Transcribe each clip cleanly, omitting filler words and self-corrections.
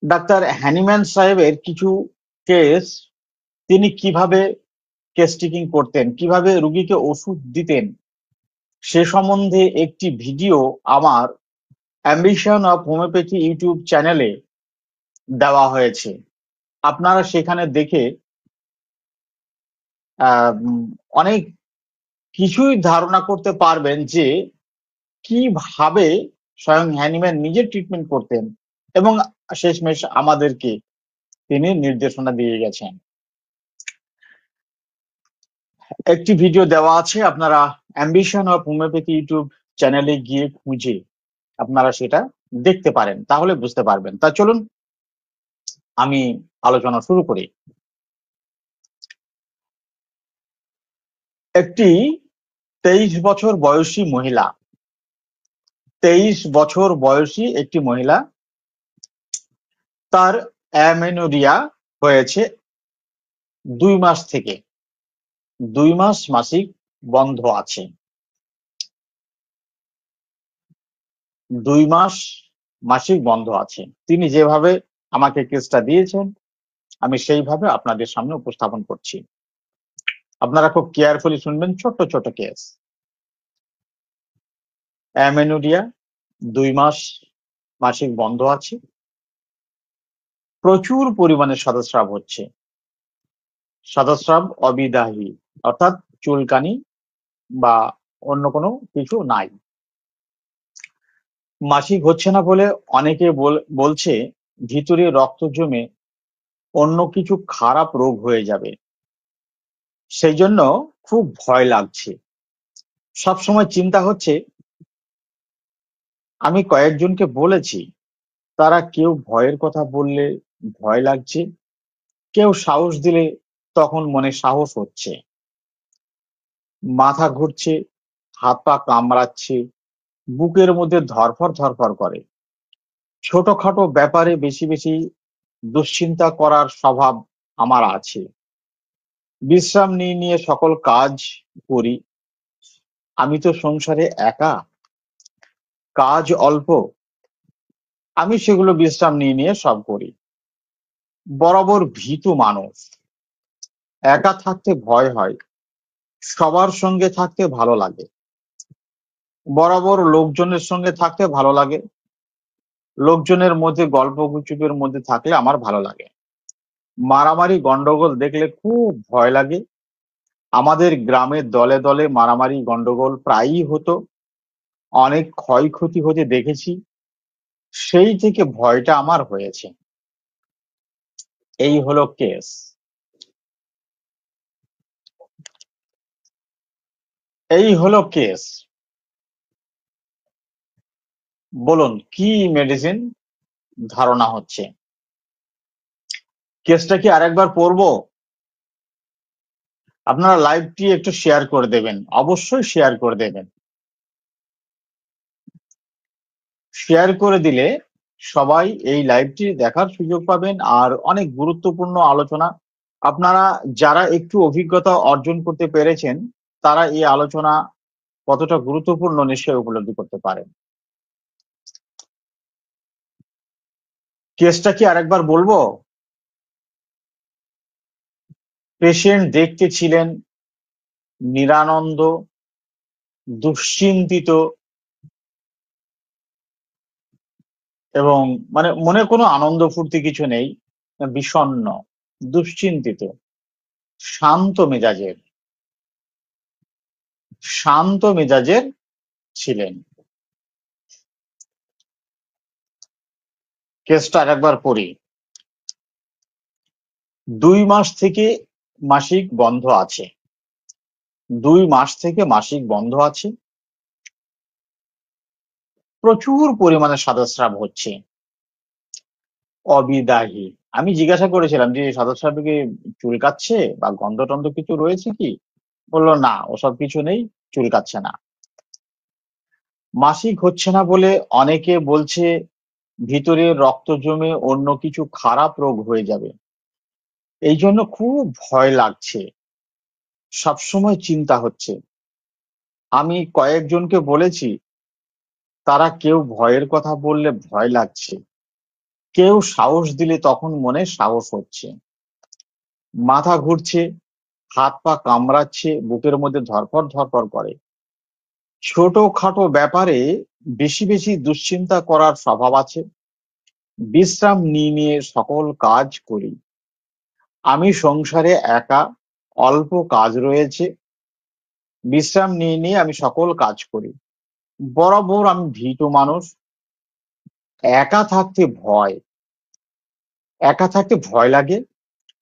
Doctor Hahnemann সাহেবের কিছু case, তিনি কিভাবে কেস টেকিং করতেন, কিভাবে রুগীকে ওষুধ দিতেন, সে সম্বন্ধে একটি ভিডিও আমার অ্যাম্বিশন অফ হোমিওপ্যাথি ইউটিউব চ্যানেলে দেওয়া হয়েছে। আপনারা সেখানে দেখে অনেক কিছুই ধারণা করতে পারবেন যে কিভাবে স্বয়ং হ্যানিম্যান নিজে ট্রিটমেন্ট করতেন এবং শেষমেশ আমাদেরকে তিনি নির্দেশনা দিয়ে গেছেন। একটি ভিডিও দেওয়া আছে, আপনারা অ্যাম্বিশন অফ হোমিওপ্যাথি ইউটিউব চ্যানেলে গিয়ে খুঁজে আপনারা সেটা দেখতে পারেন, তাহলে বুঝতে পারবেন। তা চলুন আমি আলোচনা শুরু করি। একটি 23 বছর বয়সী মহিলা, 23 বছর বয়সী একটি মহিলা, তার অ্যামেনোরিয়া হয়েছে 2 মাস থেকে। 2 মাস মাসিক বন্ধ আছে। 2 মাস মাসিক বন্ধ আছে। তিনি যেভাবে আমাকে কেসটা দিয়েছেন আমি সেইভাবে আপনাদের সামনে উপস্থাপন করছি। আপনারা খুব কেয়ারফুলি শুনবেন। ছোট ছোট কেস। অ্যামেনোরিয়া, 2 মাস মাসিক বন্ধ আছে, প্রচুর পরিমাণে সাদাস্রাব হচ্ছে। সাদাস্রাব অবিদাহী, অর্থাৎ চুলকানি বা অন্য কোনো কিছু নাই। মাসিক হচ্ছে না বলে অনেকে বলছে ভিতরে রক্ত জমে অন্য কিছু খারাপ রোগ হয়ে যাবে, সেই জন্য খুব ভয় লাগছে। সবসময় চিন্তা হচ্ছে। আমি কয়েকজনকে বলেছি, তারা কেউ ভয়ের কথা বললে ভয় লাগছে, কেউ সাহস দিলে তখন মনে সাহস হচ্ছে। মাথা ঘুরছে, হাত পা কামড়াচ্ছে, বুকের মধ্যে ধরফর ধরফর করে। ছোটখাটো ব্যাপারে বেশি বেশি দুশ্চিন্তা করার স্বভাব আমার আছে। বিশ্রাম নিয়ে নিয়ে সকল কাজ করি। আমি তো সংসারে একা, কাজ অল্প, আমি সেগুলো বিশ্রাম নিয়ে নিয়ে সব করি। বরাবর ভীতু মানুষ, একা থাকতে ভয় হয়, সবার সঙ্গে থাকতে ভালো লাগে। বরাবর লোকজনের সঙ্গে থাকতে ভালো লাগে, লোকজনের মধ্যে গল্প গুজবের মধ্যে থাকলে আমার ভালো লাগে। মারামারি গন্ডগোল দেখলে খুব ভয় লাগে। আমাদের গ্রামে দলে দলে মারামারি গন্ডগোল প্রায়ই হতো, অনেক ক্ষয়ক্ষতি হতে দেখেছি, সেই থেকে ভয়টা আমার হয়েছে। এই হলো কেস। এই হলো কেস। বলুন কি মেডিসিন ধারণা হচ্ছে? কেসটা কি আরেকবার পড়বো? আপনারা লাইভটি একটু শেয়ার করে দেবেন, অবশ্যই শেয়ার করে দেবেন। শেয়ার করে দিলে সবাই এই লাইভটি দেখার সুযোগ পাবেন। আর অনেক গুরুত্বপূর্ণ আলোচনা, আপনারা যারা একটু অভিজ্ঞতা অর্জন করতে পেরেছেন তারা এই আলোচনা কতটা গুরুত্বপূর্ণ নিশ্চয়ই উপলব্ধি করতে পারেন। কেসটা কি আরেকবার বলবো? পেশেন্ট দেখতে ছিলেন নিরানন্দ, দুশ্চিন্তিত এবং মানে মনে কোনো আনন্দ ফুর্তি কিছু নেই, বিষণ্ণ, দুশ্চিন্তিত, শান্ত মেজাজের, শান্ত মেজাজের ছিলেন। কেসটা আরেকবার পড়ি। 2 মাস থেকে মাসিক বন্ধ আছে। 2 মাস থেকে মাসিক বন্ধ আছে, প্রচুর পরিমাণে সাদাস্রাব হচ্ছে, অবিদাহী। আমি জিজ্ঞাসা করেছিলাম যে সাদাস্রাবে কি চুলকাচ্ছে বা গন্ধ টন্ধ কিছু রয়েছে কি? বললো না, ওসব কিছু নেই, চুলকাচ্ছে না। মাসিক হচ্ছে না বলে অনেকে বলছে ভিতরে রক্ত জমে অন্য কিছু খারাপ রোগ হয়ে যাবে, এই জন্য খুব ভয় লাগছে, সবসময় চিন্তা হচ্ছে। আমি কয়েকজনকে বলেছি, তারা কেউ ভয়ের কথা বললে ভয় লাগছে, কেউ সাহস দিলে তখন মনে সাহস হচ্ছে, মাথা ঘুরছে, হাত পা কামড়াচ্ছে, বুকের মধ্যে ধরফর ধরফর করে। ছোটখাটো ব্যাপারে বেশি বেশি দুশ্চিন্তা করার স্বভাব আছে। বিশ্রাম নিয়ে নিয়ে সকল কাজ করি। আমি সংসারে একা, অল্প কাজ রয়েছে, বিশ্রাম নিয়ে নিয়ে আমি সকল কাজ করি। বরাবর আমি ভীতু মানুষ। একা থাকতে ভয়, একা থাকতে ভয় লাগে।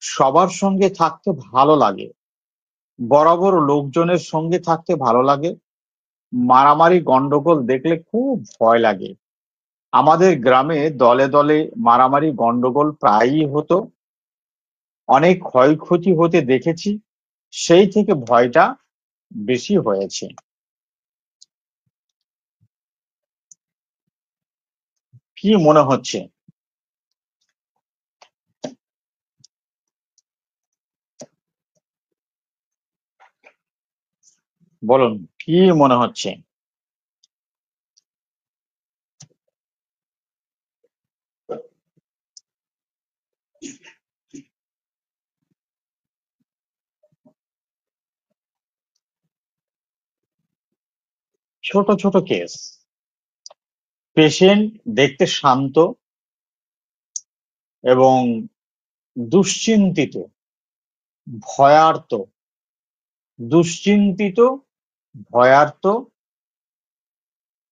সবার সঙ্গে থাকতে ভালো লাগে, বরাবর লোকজনের সঙ্গে থাকতে ভালো লাগে। মারামারি গন্ডগোল দেখলে খুব ভয় লাগে। আমাদের গ্রামে দলে দলে মারামারি গন্ডগোল প্রায়ই হতো, অনেক ক্ষয়ক্ষতি হতে দেখেছি, সেই থেকে ভয়টা বেশি হয়েছে। কি মনে হচ্ছে? বলুন, কি মনে হচ্ছে? ছোট ছোট কেস, পেশেন্ট দেখতে শান্ত এবং দুশ্চিন্তিত, ভয়ার্ত, দুশ্চিন্তিত, ভয়ার্ত,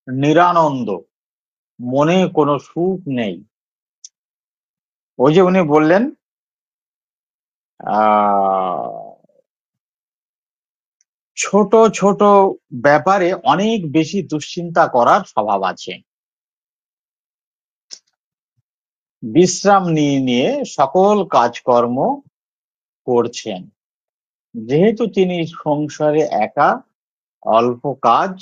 নিরানন্দ, মনে কোনো সুখ নেই। ওই যে উনি বললেন, আহ ছোট ছোট ব্যাপারে অনেক বেশি দুশ্চিন্তা করার স্বভাব আছে। বিশ্রাম নিয়ে নিয়ে সকল কাজকর্ম করছেন। যেহেতু তিনি সংসারে একা, অল্প কাজ,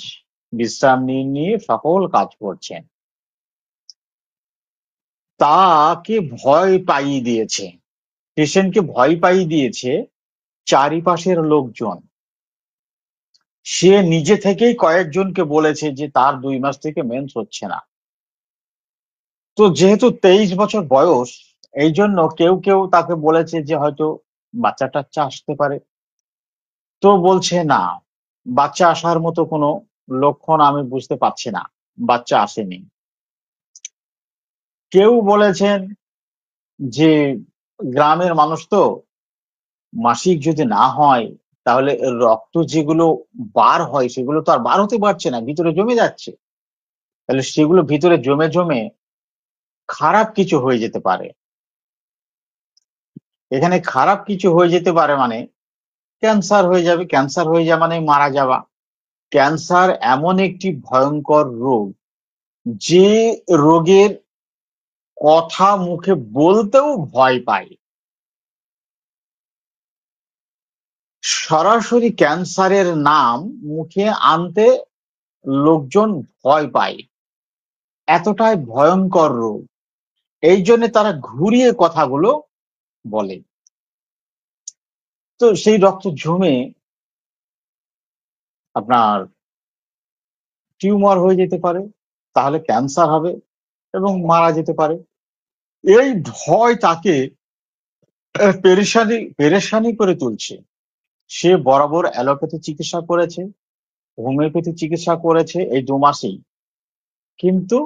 বিশ্রাম নিয়ে নিয়ে সকল কাজ করছেন, তাকে ভয় পাইয়ে দিয়েছে, পেশেন্টকে ভয় পাইয়ে দিয়েছে চারিপাশের লোকজন। সে নিজে থেকেই কয়েকজনকে বলেছে যে তার 2 মাস থেকে মেন্স হচ্ছে না। তো যেহেতু 23 বছর বয়স, এই জন্য কেউ কেউ তাকে বলেছে যে হয়তো বাচ্চা টাচ্চা আসতে পারে। তো বলছে না, বাচ্চা আসার মতো কোনো লক্ষণ আমি বুঝতে পারছি না, বাচ্চা আসেনি। কেউ বলেছেন যে গ্রামের মানুষ তো, মাসিক যদি না হয় তাহলে এর রক্ত যেগুলো বার হয় সেগুলো তো আর বার হতে পারছে না, ভিতরে জমে যাচ্ছে। তাহলে সেগুলো ভিতরে জমে জমে খারাপ কিছু হয়ে যেতে পারে। এখানে খারাপ কিছু হয়ে যেতে পারে মানে ক্যান্সার হয়ে যাবে। ক্যান্সার হয়ে যাওয়া মানে মারা যাওয়া। ক্যান্সার এমন একটি ভয়ঙ্কর রোগ, যে রোগের কথা মুখে বলতেও ভয় পায়। সরাসরি ক্যান্সারের নাম মুখে আনতে লোকজন ভয় পায়, এতটাই ভয়ঙ্কর রোগ। এই জন্য তারা ঘুরিয়ে কথাগুলো বলে। তো সেই রক্ত জমে আপনার টিউমার হয়ে যেতে পারে, তাহলে ক্যান্সার হবে এবং মারা যেতে পারে। এই ভয় তাকে পেরেশানি পেরেশানি করে তুলছে। সে বরাবর অ্যালোপ্যাথি চিকিৎসা করেছে, হোমিওপ্যাথি চিকিৎসা করেছে এই 2 মাসেই, কিন্তু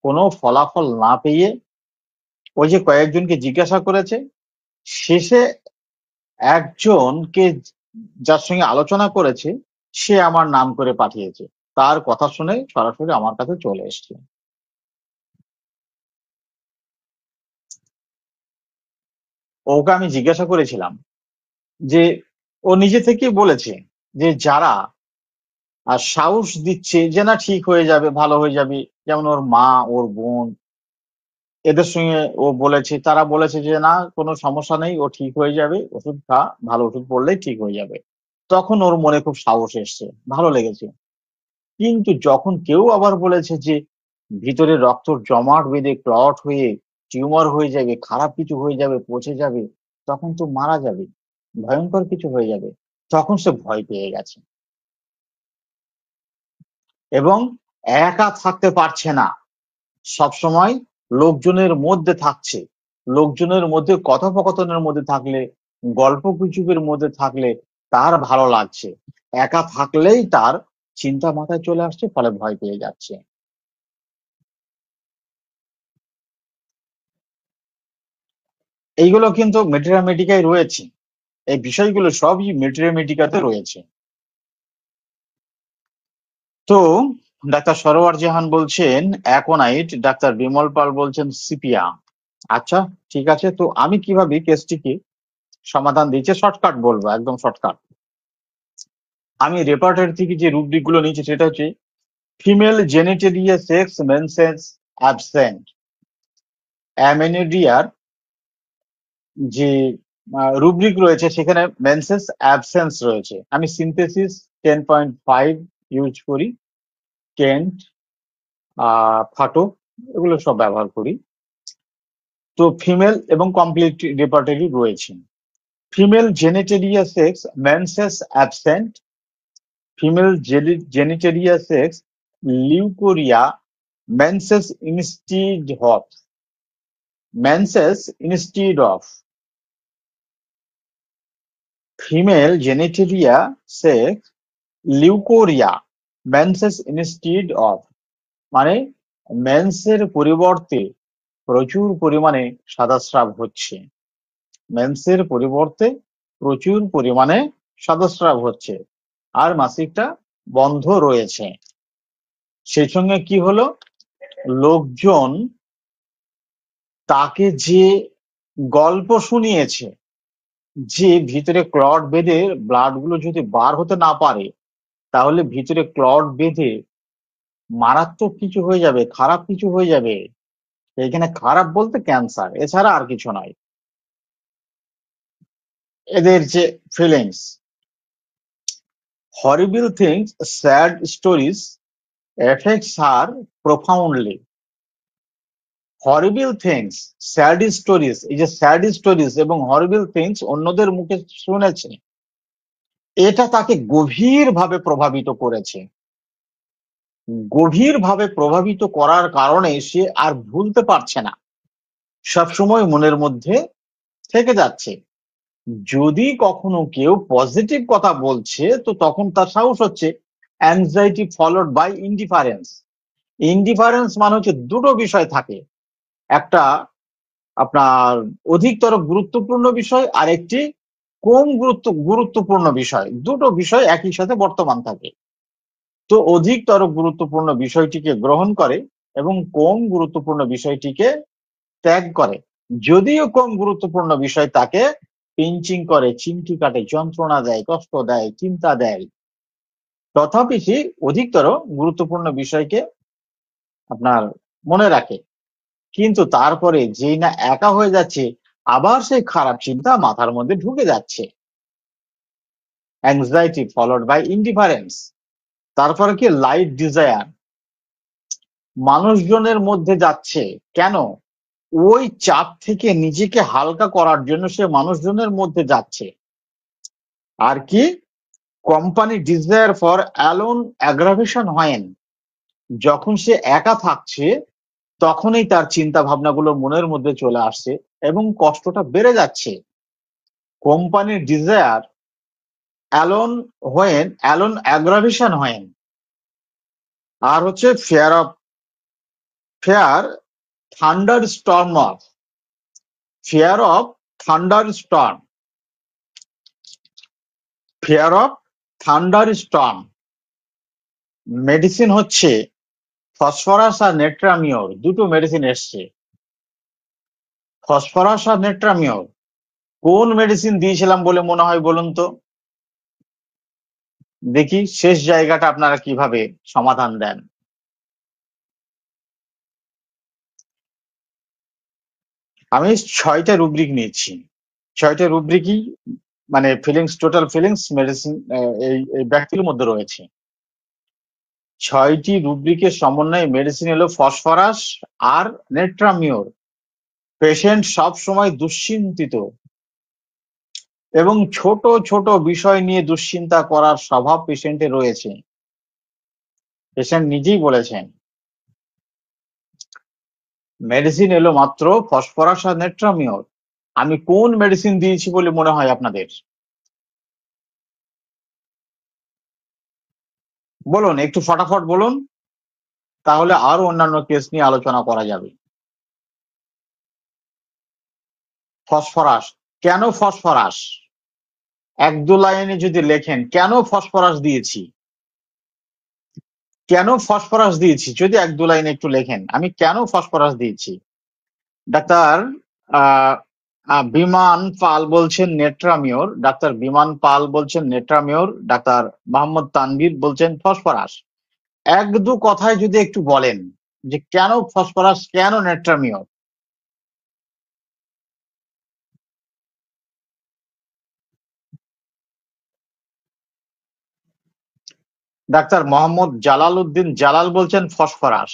কোনো ফলাফল না পেয়ে ওই যে কয়েকজনকে জিজ্ঞাসা করেছে, শেষে একজনকে যার সঙ্গে আলোচনা করেছে, সে আমার নাম করে পাঠিয়েছে। তার কথা শুনে সরাসরি আমার কাছে চলে এসছে। ওকে আমি জিজ্ঞাসা করেছিলাম যে, ও নিজে থেকেই বলেছে যে যারা সাহস দিচ্ছে যে না ঠিক হয়ে যাবে, ভালো হয়ে যাবে, যেমন ওর মা, ওর বোন, এদের সঙ্গে ও বলেছে, তারা বলেছে যে না কোনো সমস্যা নেই, ও ঠিক হয়ে যাবে, ওষুধ খা, ভালো ওষুধ পড়লেই ঠিক হয়ে যাবে। তখন ওর মনে খুব সাহস এসছে, ভালো লেগেছে। কিন্তু যখন কেউ আবার বলেছে যে ভিতরে রক্ত জমাট বেঁধে ক্লট হয়ে টিউমার হয়ে যাবে, খারাপ কিছু হয়ে যাবে, পচে যাবে, তখন তো মারা যাবে, ভয়ঙ্কর কিছু হয়ে যাবে, তখন সে ভয় পেয়ে গেছে এবং একা থাকতে পারছে না। সবসময় লোকজনের মধ্যে থাকছে, লোকজনের মধ্যে কথোপকথনের মধ্যে থাকলে, গল্প গুজবের মধ্যে থাকলে তার ভালো লাগছে। একা থাকলেই তার চিন্তা মাথায় চলে আসছে, ফলে ভয় পেয়ে যাচ্ছে। এইগুলো কিন্তু মেটেরিয়া রয়েছে। এই বিষয়গুলো সবই মেটেরিয়া রয়েছে। তো ডাক্তার সরোয়ার জাহান বলছেন অ্যাকোনাইট, ডাক্তার বিমল পাল বলছেন সিপিয়া। আচ্ছা, ঠিক আছে। তো আমি কিভাবে কেসটিকে সমাধান দিয়েছি, শর্টকাট বলবো, একদম শর্টকাট। আমি রেপার্টরি থেকে যে রুব্রিক গুলো নিয়েছি সেটা হচ্ছে female genitalia sex menses absent, অ্যামেনোডিয়ার যে রুব্রিক রয়েছে সেখানে মেনসেস অ্যাবসেন্স রয়েছে। আমি সিনথেসিস 10.5 ইউজ করি, কেন্ট, ফাটো, এগুলো সব ব্যবহার করি। তো ফিমেল এবং কমপ্লিট রেপার্টরি রয়েছে। Female genitalia sex menses absent, female genitalia sex leucorrhoea, menses instead of female genitalia sex leucorrhoea, menses instead of, মানে মেন্সের পরিবর্তে প্রচুর পরিমাণে সাদাস্রাব হচ্ছে, মেন্সের পরিবর্তে প্রচুর পরিমাণে সাদাস্রাব হচ্ছে, আর মাসিকটা বন্ধ রয়েছে। সেই সঙ্গে কি হলো, লোকজন তাকে যে গল্প শুনিয়েছে যে ভিতরে ক্লট বেঁধে ব্লাড গুলো যদি বার হতে না পারে তাহলে ভিতরে ক্লট বেঁধে মারাত্মক কিছু হয়ে যাবে, খারাপ কিছু হয়ে যাবে। এখানে খারাপ বলতে ক্যান্সার, এছাড়া আর কিছু নয়। এদের যে ফিলিংস, হরিবল থিংস, স্যাড স্টোরিজ এফেক্টস হার প্রফাউন্ডলি। হরিবল থিংস, স্যাড স্টোরিজ, এই যে স্যাড স্টোরিজ এবং হরিবল থিংস অন্যদের মুখে শুনেছে, এটা তাকে গভীরভাবে প্রভাবিত করেছে। গভীরভাবে প্রভাবিত করার কারণে সে আর ভুলতে পারছে না, সবসময় মনের মধ্যে থেকে যাচ্ছে। যদি কখনো কেউ পজিটিভ কথা বলছে তো তখন তার সাহস হচ্ছে anxiety followed by indifference. Indifference মানে হচ্ছে দুটো বিষয় থাকে, একটা আপনার অধিকতর গুরুত্বপূর্ণ বিষয় আর একটি কম গুরুত্বপূর্ণ বিষয়, দুটো বিষয় একই সাথে বর্তমান থাকে। তো অধিকতর গুরুত্বপূর্ণ বিষয়টিকে গ্রহণ করে এবং কম গুরুত্বপূর্ণ বিষয়টিকে ত্যাগ করে। যদিও কম গুরুত্বপূর্ণ বিষয় তাকে পিঞ্চিং করে, চিমটি কাটে, যন্ত্রণা দেয়, কষ্ট দেয়, চিন্তা দেয়, তথাপি সে অধিকতর গুরুত্বপূর্ণ বিষয়কে আপনার মনে রাখে। কিন্তু তারপরে যেই না একা হয়ে যাচ্ছে আবার সেই খারাপ চিন্তা মাথার মধ্যে ঢুকে যাচ্ছে, অ্যাংজাইটি ফলোড বাই ইন্ডিফারেন্স। তারপরে কি লাইট ডিজায়ার, মানুষজনের মধ্যে যাচ্ছে কেন, ওই চাপ থেকে নিজেকে হালকা করার জন্য সে মানুষজনের মধ্যে যাচ্ছে। আর কি company desire for alone aggravation হয়, যখন সে একা থাকছে তখনই তার চিন্তা ভাবনাগুলো মনের মধ্যে চলে আসছে এবং কষ্টটা বেড়ে যাচ্ছে। কোম্পানির ডিজায়ার অ্যালোন অ্যাগ্রাভেশন হয়। আর হচ্ছে fear thunder storm of, fear of thunder storm, fear of thunder storm. Medicine হচ্ছে ফসফরাস আর নেট্রামিওর, দুটো মেডিসিন এসছে, ফসফরাস আর নেট্রামিওর। কোন মেডিসিন দিয়েছিলাম বলে মনে হয় বলুন তো, দেখি শেষ জায়গাটা আপনারা কিভাবে সমাধান দেন। আমি 6টা রুব্রিক নিয়েছি, 6টা রুব্রিকই মানে ফিলিংস, টোটাল ফিলিংস মেডিসিন এই ব্যক্তির মধ্যে রয়েছে। 6টি রুব্রিকের সমন্বয়ে মেডিসিন হলো ফসফরাস আর নেট্রামিওর। পেশেন্ট সব সময় দুশ্চিন্তিত এবং ছোট ছোট বিষয় নিয়ে দুশ্চিন্তা করার স্বভাব পেশেন্টের রয়েছে, পেশেন্ট নিজেই বলেছেন। মেডিসিন এলো মাত্র ফসফরাস আর নেট্রামিওর। আমি কোন মেডিসিন দিয়েছি বলে মনে হয় আপনাদের? বলুন, একটু ফটাফট বলুন, তাহলে আরো অন্যান্য কেস নিয়ে আলোচনা করা যাবে। ফসফরাস। কেন ফসফরাস? এক দু লাইনে যদি লেখেন কেন ফসফরাস দিয়েছি, কেন ফসফরাস দিয়েছি, যদি এক দু লাইনে একটু লেখেন আমি কেন ফসফরাস দিয়েছি। ডাক্তার আহ বিমান পাল বলছেন নেট্রামিওর, ডাক্তার বিমান পাল বলছেন নেট্রামিওর, ডাক্তার মোহাম্মদ তানভীর বলছেন ফসফরাস। এক দু কথায় যদি একটু বলেন যে কেন ফসফরাস, কেন নেট্রামিওর। ডাক্তার মোহাম্মদ জালাল উদ্দিন জালাল বলছেন phosphorus.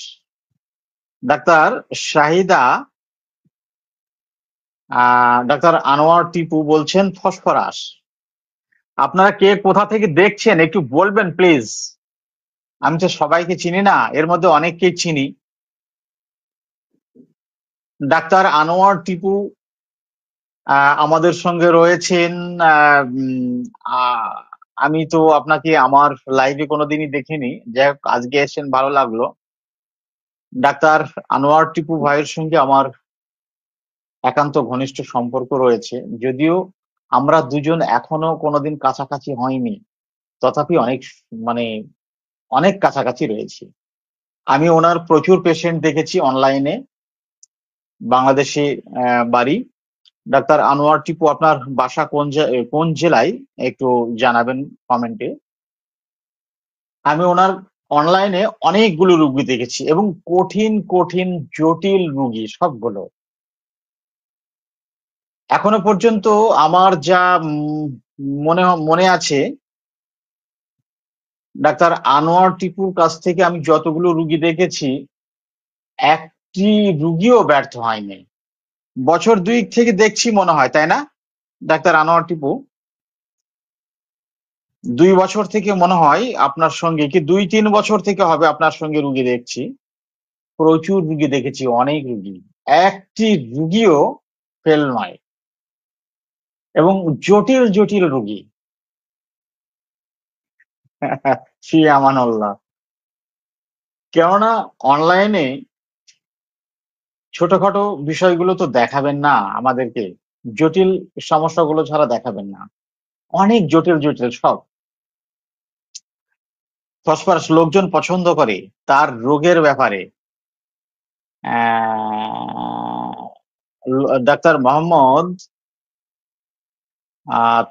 Doctor Shahida doctor Anwar Tipu বলছেন ফসফরাস। আপনারা কে কোথা থেকে দেখছেন একটু বলবেন প্লিজ। আমি তো সবাইকে চিনি না, এর মধ্যে অনেককেই চিনি। ডাক্তার আনোয়ার টিপু আমাদের সঙ্গে রয়েছেন। আহ, উম, আহ, আমি তো আপনাকে আমার লাইভে কোনোদিনই দেখিনি, যাই হোক আজকে এসেছেন, ভালো লাগলো। ডাক্তার আনোয়ার টিপু ভাইয়ের সঙ্গে আমার একান্ত ঘনিষ্ঠ সম্পর্ক রয়েছে, যদিও আমরা দুজন এখনো কোনোদিন কাছাকাছি হয়নি, তথাপি অনেক মানে অনেক কাছাকাছি রয়েছে। আমি ওনার প্রচুর পেশেন্ট দেখেছি অনলাইনে, বাংলাদেশে বাড়ি। ডাক্তার আনোয়ার টিপু, আপনার বাসা কোন জেলায় একটু জানাবেন কমেন্টে। আমি ওনার অনলাইনে অনেকগুলো রুগী দেখেছি, এবং কঠিন কঠিন জটিল রুগী সবগুলো। এখনো পর্যন্ত আমার যা মনে আছে, ডাক্তার আনোয়ার টিপুর কাছ থেকে আমি যতগুলো রুগী দেখেছি, একটি রুগীও ব্যর্থ হয়নি। বছর দুই থেকে দেখছি মনে হয়, তাই না ডাক্তার আনোয়ার টিপু? 2 বছর থেকে মনে হয় আপনার সঙ্গে, কি 2-3 বছর থেকে হবে আপনার সঙ্গে রুগী দেখছি। প্রচুর রুগী দেখেছি, অনেক রুগী, একটি রুগীও ফেল নয়, এবং জটিল জটিল রুগী। ফি আমানুল্লাহ। কেননা অনলাইনে ছোটখাটো বিষয়গুলো তো দেখাবেন না আমাদেরকে, জটিল সমস্যাগুলো ছাড়া দেখাবেন না, অনেক জটিল জটিল সব। ফসফরাস লোকজন পছন্দ করে তার রোগের ব্যাপারে। ডাক্তার মোহাম্মদ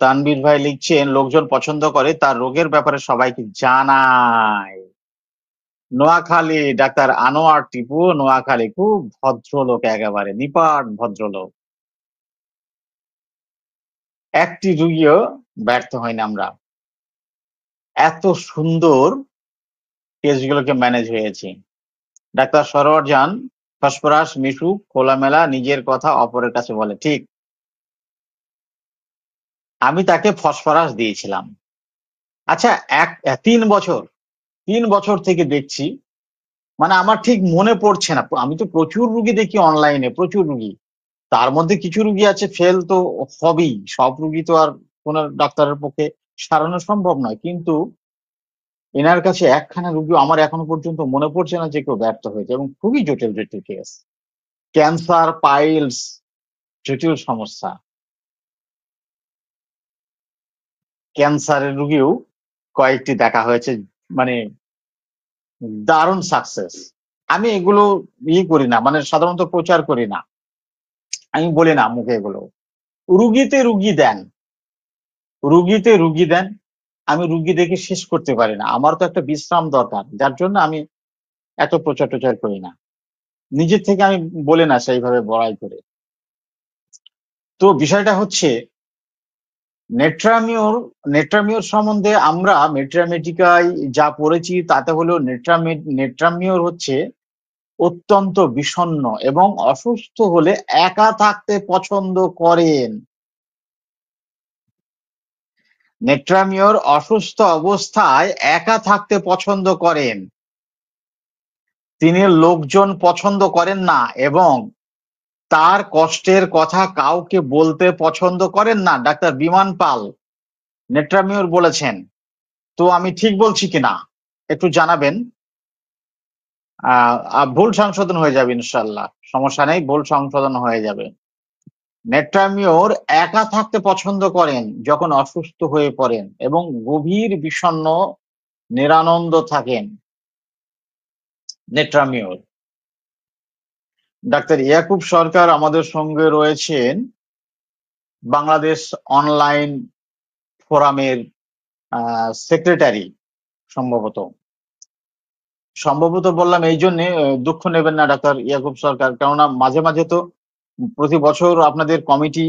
তানভীর ভাই লিখছেন, লোকজন পছন্দ করে তার রোগের ব্যাপারে সবাইকে জানায়। নোয়াখালী, ডাক্তার আনোয়ার টিপু নোয়াখালী, খুব ভদ্রলোক, একেবারে নিপাট ভদ্রলোক। একটি রুগীও ব্যর্থ হয়নি আমরা, এত সুন্দর কেসগুলোকে ম্যানেজ হয়েছে। ডাক্তার সরোয়ার যান, ফসফরাস মিশুক, খোলামেলা নিজের কথা অপরের কাছে বলে, ঠিক। আমি তাকে ফসফরাস দিয়েছিলাম। আচ্ছা, 3 বছর, 3 বছর থেকে দেখছি, মানে আমার ঠিক মনে পড়ছে না। আমি তো প্রচুর রুগী দেখি অনলাইনে, প্রচুর রুগী। তার মধ্যে কিছু রুগী আছে ফেল তো হবেই, সব রুগী তো আর কোন ডাক্তারের পক্ষে সারানো সম্ভব নয়, কিন্তু এনার কাছে একখানা রুগী আমার এখনো পর্যন্ত মনে পড়ছে না যে কেউ ব্যর্থ হয়েছে, এবং খুবই জটিল জটিল কেস। ক্যান্সার, পাইলস, জটিল সমস্যা। ক্যান্সারের রুগীও কয়েকটি দেখা হয়েছে, মানে দারুণ সাকসেস। আমি এগুলো করি না, মানে সাধারণত প্রচার করি না, আমি বলি না মুখে এগুলো। রুগীতে রুগী দেন, রুগীতে রুগী দেন। আমি রুগী দেখে শেষ করতে পারি না, আমার তো একটা বিশ্রাম দরকার, যার জন্য আমি এত প্রচার টোচার করি না, নিজের থেকে আমি বলি না সেইভাবে বড়াই করে। তো বিষয়টা হচ্ছে, নেট্রামিওর নেট্রামিওর সম্বন্ধে আমরা মেট্রামেটিকায় যা পড়েছি তাতে হলো নেট্রামিওর হচ্ছে অত্যন্ত বিষণ্ণ, এবং অসুস্থ হলে একা থাকতে পছন্দ করেন। নেট্রামিওর অসুস্থ অবস্থায় একা থাকতে পছন্দ করেন। তিনি লোকজন পছন্দ করেন না এবং তার কষ্টের কথা কাউকে বলতে পছন্দ করেন না, ডাক্তার বিমান পাল নেট্রামিওর বলেছেন। তো আমি ঠিক বলছি কিনা একটু জানাবেন। ভুল সংশোধন হয়ে যাবে ইনশাল্লাহ, সমস্যা নেই, ভুল সংশোধন হয়ে যাবে। নেট্রামিওর একা থাকতে পছন্দ করেন যখন অসুস্থ হয়ে পড়েন এবং গভীর বিষণ্ণ নিরানন্দ থাকেন। নেট্রামিওর। ডাক্তার ইয়াকুব সরকার আমাদের সঙ্গে রয়েছেন, বাংলাদেশ অনলাইন ফোরামের সেক্রেটারি সম্ভবত। সম্ভবত বললাম এই জন্যে, দুঃখ নেবেন না ডাক্তার ইয়াকুব সরকার, কেননা মাঝে মাঝে তো প্রতি বছর আপনাদের কমিটি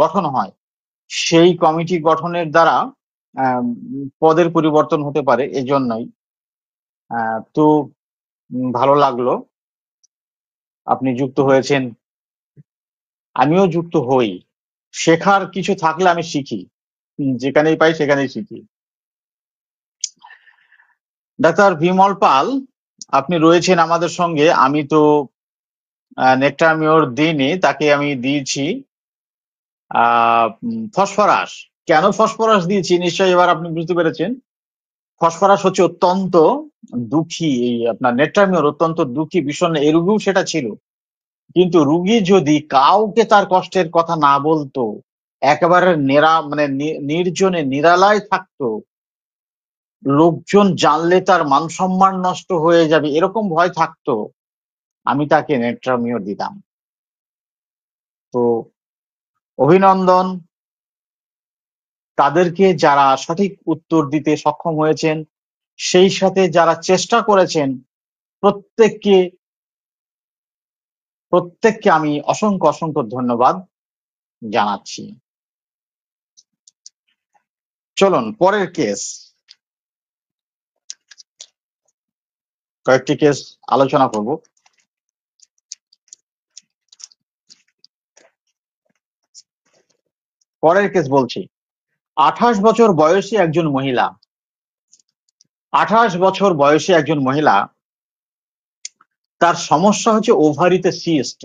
গঠন হয়, সেই কমিটি গঠনের দ্বারা পদের পরিবর্তন হতে পারে, এই জন্যই। তো ভালো লাগলো আপনি যুক্ত হয়েছেন, আমিও যুক্ত হই। শেখার কিছু থাকলে আমি শিখি, যেখানেই পাই সেখানেই শিখি। ডাক্তার বিমল পাল আপনি রয়েছেন আমাদের সঙ্গে। আমি তো নেট্রামিওর দিইনি, তাকে আমি দিয়েছি ফসফরাস। কেন ফসফরাস দিয়েছি নিশ্চয়ই এবার আপনি বুঝতে পেরেছেন। ফসফরাস হচ্ছে অত্যন্ত দুঃখী, এই আপনার নেট্রামিওর অত্যন্ত দুঃখী বিষণ্ণ, এই রোগীও সেটা ছিল। কিন্তু রুগী যদি কাউকে তার কষ্টের কথা না বলতো, একেবারে নির্জনে নিরালায় থাকতো, লোকজন জানলে তার মান সম্মান নষ্ট হয়ে যাবে এরকম ভয় থাকতো, আমি তাকে নেট্রামিওর দিতাম। তো অভিনন্দন তাদেরকে যারা সঠিক উত্তর দিতে সক্ষম হয়েছেন, সেই সাথে যারা চেষ্টা করেছেন, প্রত্যেককে প্রত্যেককে আমি অসংখ্য অসংখ্য ধন্যবাদ জানাচ্ছি। চলুন পরের কেস, কয়েকটি কেস আলোচনা করব। পরের কেস বলছি, 28 বছর বয়সী একজন মহিলা, 28 বছর বয়সী একজন মহিলা, তার সমস্যা হচ্ছে ওভারিতে সিস্ট,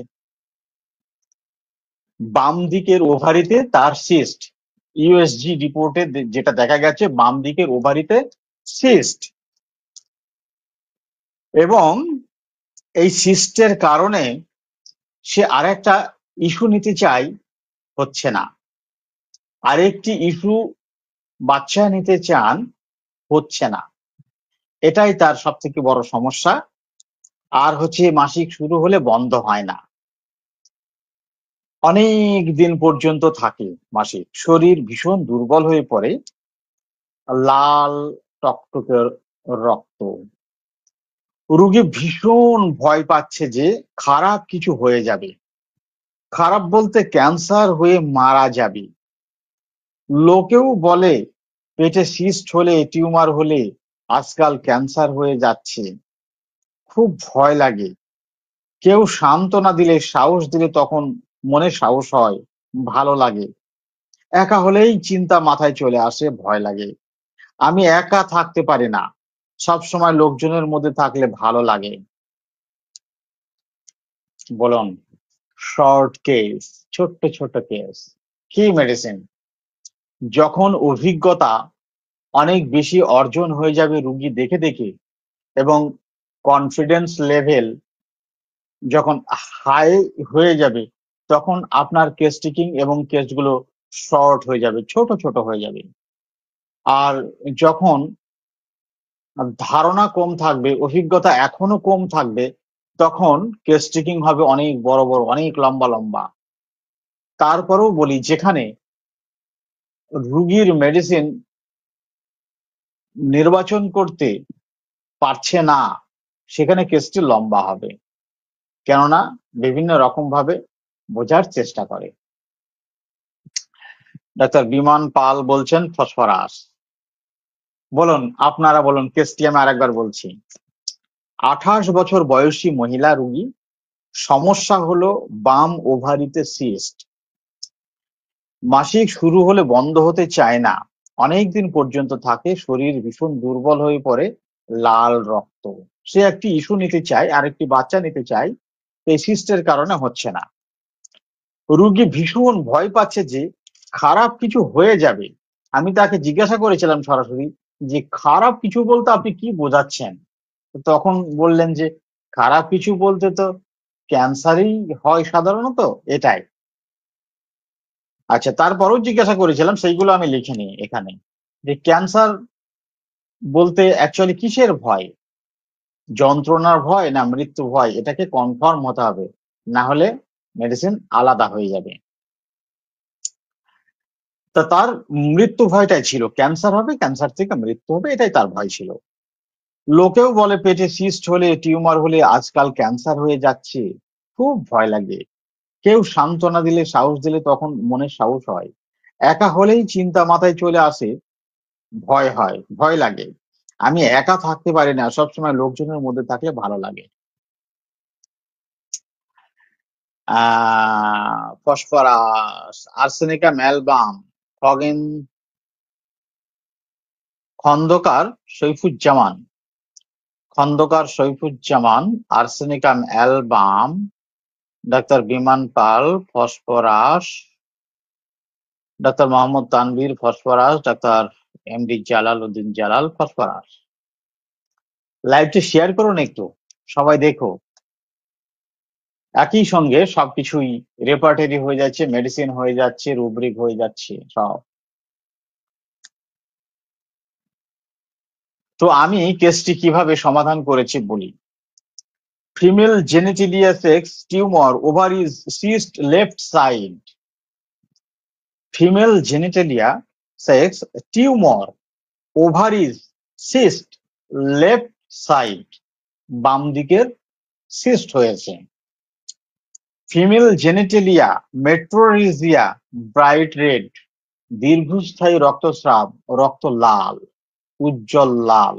বাম দিকের ওভারিতে তার সিস্ট। ইউএসজি রিপোর্টে যেটা দেখা গেছে, বাম দিকের ওভারিতে সিস্ট, এবং এই সিস্টের কারণে সে আরেকটা ইস্যু নিতে চাই, হচ্ছে না। আরেকটি ইস্যু বাচ্চা নিতে চান, হচ্ছে না। এটাই তার সব থেকে বড় সমস্যা। আর হচ্ছে মাসিক শুরু হলে বন্ধ হয় না, অনেক দিন পর্যন্ত থাকে মাসিক, শরীর ভীষণ দুর্বল হয়ে পড়ে, লাল টকটকে রক্ত। রোগী ভীষণ ভয় পাচ্ছে যে খারাপ কিছু হয়ে যাবে, খারাপ বলতে ক্যান্সার হয়ে মারা যাবে। লোকেও বলে পেটে সিস্ট হলে, টিউমার হলে আজকাল ক্যান্সার হয়ে যাচ্ছে, খুব ভয় লাগে। কেউ সান্ত্বনা দিলে, সাহস দিলে তখন মনে সাহস হয়, ভালো লাগে। একা হলেই চিন্তা মাথায় চলে আসে, ভয় লাগে। আমি একা থাকতে পারি না, সব সময় লোকজনের মধ্যে থাকলে ভালো লাগে। বলুন, শর্ট কেস, ছোট্ট ছোট্ট কেস, কি মেডিসিন? যখন অভিজ্ঞতা অনেক বেশি অর্জন হয়ে যাবে রুগী দেখে দেখে, এবং কনফিডেন্স লেভেল যখন হাই হয়ে যাবে, তখন আপনার কেস টেকিং এবং কেসগুলো শর্ট হয়ে যাবে, ছোট ছোট হয়ে যাবে। আর যখন ধারণা কম থাকবে, অভিজ্ঞতা এখনো কম থাকবে, তখন কেস টেকিং হবে অনেক বড় বড়, অনেক লম্বা লম্বা। তারপরেও বলি, যেখানে রুগীর মেডিসিন নির্বাচন করতে পারছে না, সেখানে কেসটি লম্বা হবে, কেননা বিভিন্ন রকম ভাবে বোঝার চেষ্টা করে। ডাক্তার বিমান পাল বলছেন ফসফরাস। বলুন, আপনারা বলুন, কেসটি আমি আরেকবার বলছি। 28 বছর বয়সী মহিলা রুগী, সমস্যা হলো বাম ওভারিতে সিস্ট, মাসিক শুরু হলে বন্ধ হতে চায় না, অনেক দিন পর্যন্ত থাকে, শরীর ভীষণ দুর্বল হয়ে পড়ে, লাল রক্ত। সে একটি ইস্যু নিতে চায়, আরেকটি বাচ্চা নিতে চায়, এই সিস্টের কারণে হচ্ছে না। রুগী ভীষণ ভয় পাচ্ছে যে খারাপ কিছু হয়ে যাবে। আমি তাকে জিজ্ঞাসা করেছিলাম সরাসরি যে খারাপ কিছু বলতে আপনি কি বোঝাচ্ছেন। তখন বললেন যে খারাপ কিছু বলতে তো ক্যান্সারই হয় সাধারণত, এটাই। আচ্ছা, তারপরেও জিজ্ঞাসা করেছিলাম, সেইগুলো আমি লিখে নিই এখানে, যে ক্যান্সার বলতে অ্যাকচুয়ালি কিসের ভয়, যন্ত্রণার ভয় না মৃত্যু ভয়, এটাকে কনফার্ম হতে হবে, না হলে মেডিসিন আলাদা হয়ে যাবে। তা তার মৃত্যু ভয়টাই ছিল, ক্যান্সার হবে, ক্যান্সার থেকে মৃত্যু হবে, এটাই তার ভয় ছিল। লোকেও বলে পেটে সিস্ট হলে, টিউমার হলে আজকাল ক্যান্সার হয়ে যাচ্ছে, খুব ভয় লাগে। কেউ সান্ত্বনা দিলে, সাহস দিলে তখন মনে সাহস হয়। একা হলেই চিন্তা মাথায় চলে আসে, ভয় হয়, ভয় লাগে। আমি একা থাকতে পারি না, সবসময় লোকজনের মধ্যে থাকলে ভালো লাগে। Phosphorus, arsenicum album, Khagen Khandakar, Saifuzzaman Khandakar, Saifuzzaman, arsenicum album, ডাক্তার বিমান পাল, ফসফরাস, ডাক্তার মোহাম্মদ তানভীর, ফসফরাস, ডাক্তার এমডি জালাল উদ্দিন জালাল, ফসফরাস। লাইভটি শেয়ার করুন একটু, সবাই দেখো। একই সঙ্গে সবকিছুই রেপার্টারি হয়ে যাচ্ছে, মেডিসিন হয়ে যাচ্ছে, রুব্রিক হয়ে যাচ্ছে সব। তো আমি কেসটি কিভাবে সমাধান করেছি বলি। Female genitalia sex tumour, ovaries cyst left side. Female genitalia sex tumour, ovaries cyst left side, বাম দিকের সিস্ট হয়েছে। Female genitalia metrorrhagia bright red, দীর্ঘস্থায়ী রক্তস্রাব, রক্ত লাল, উজ্জ্বল লাল।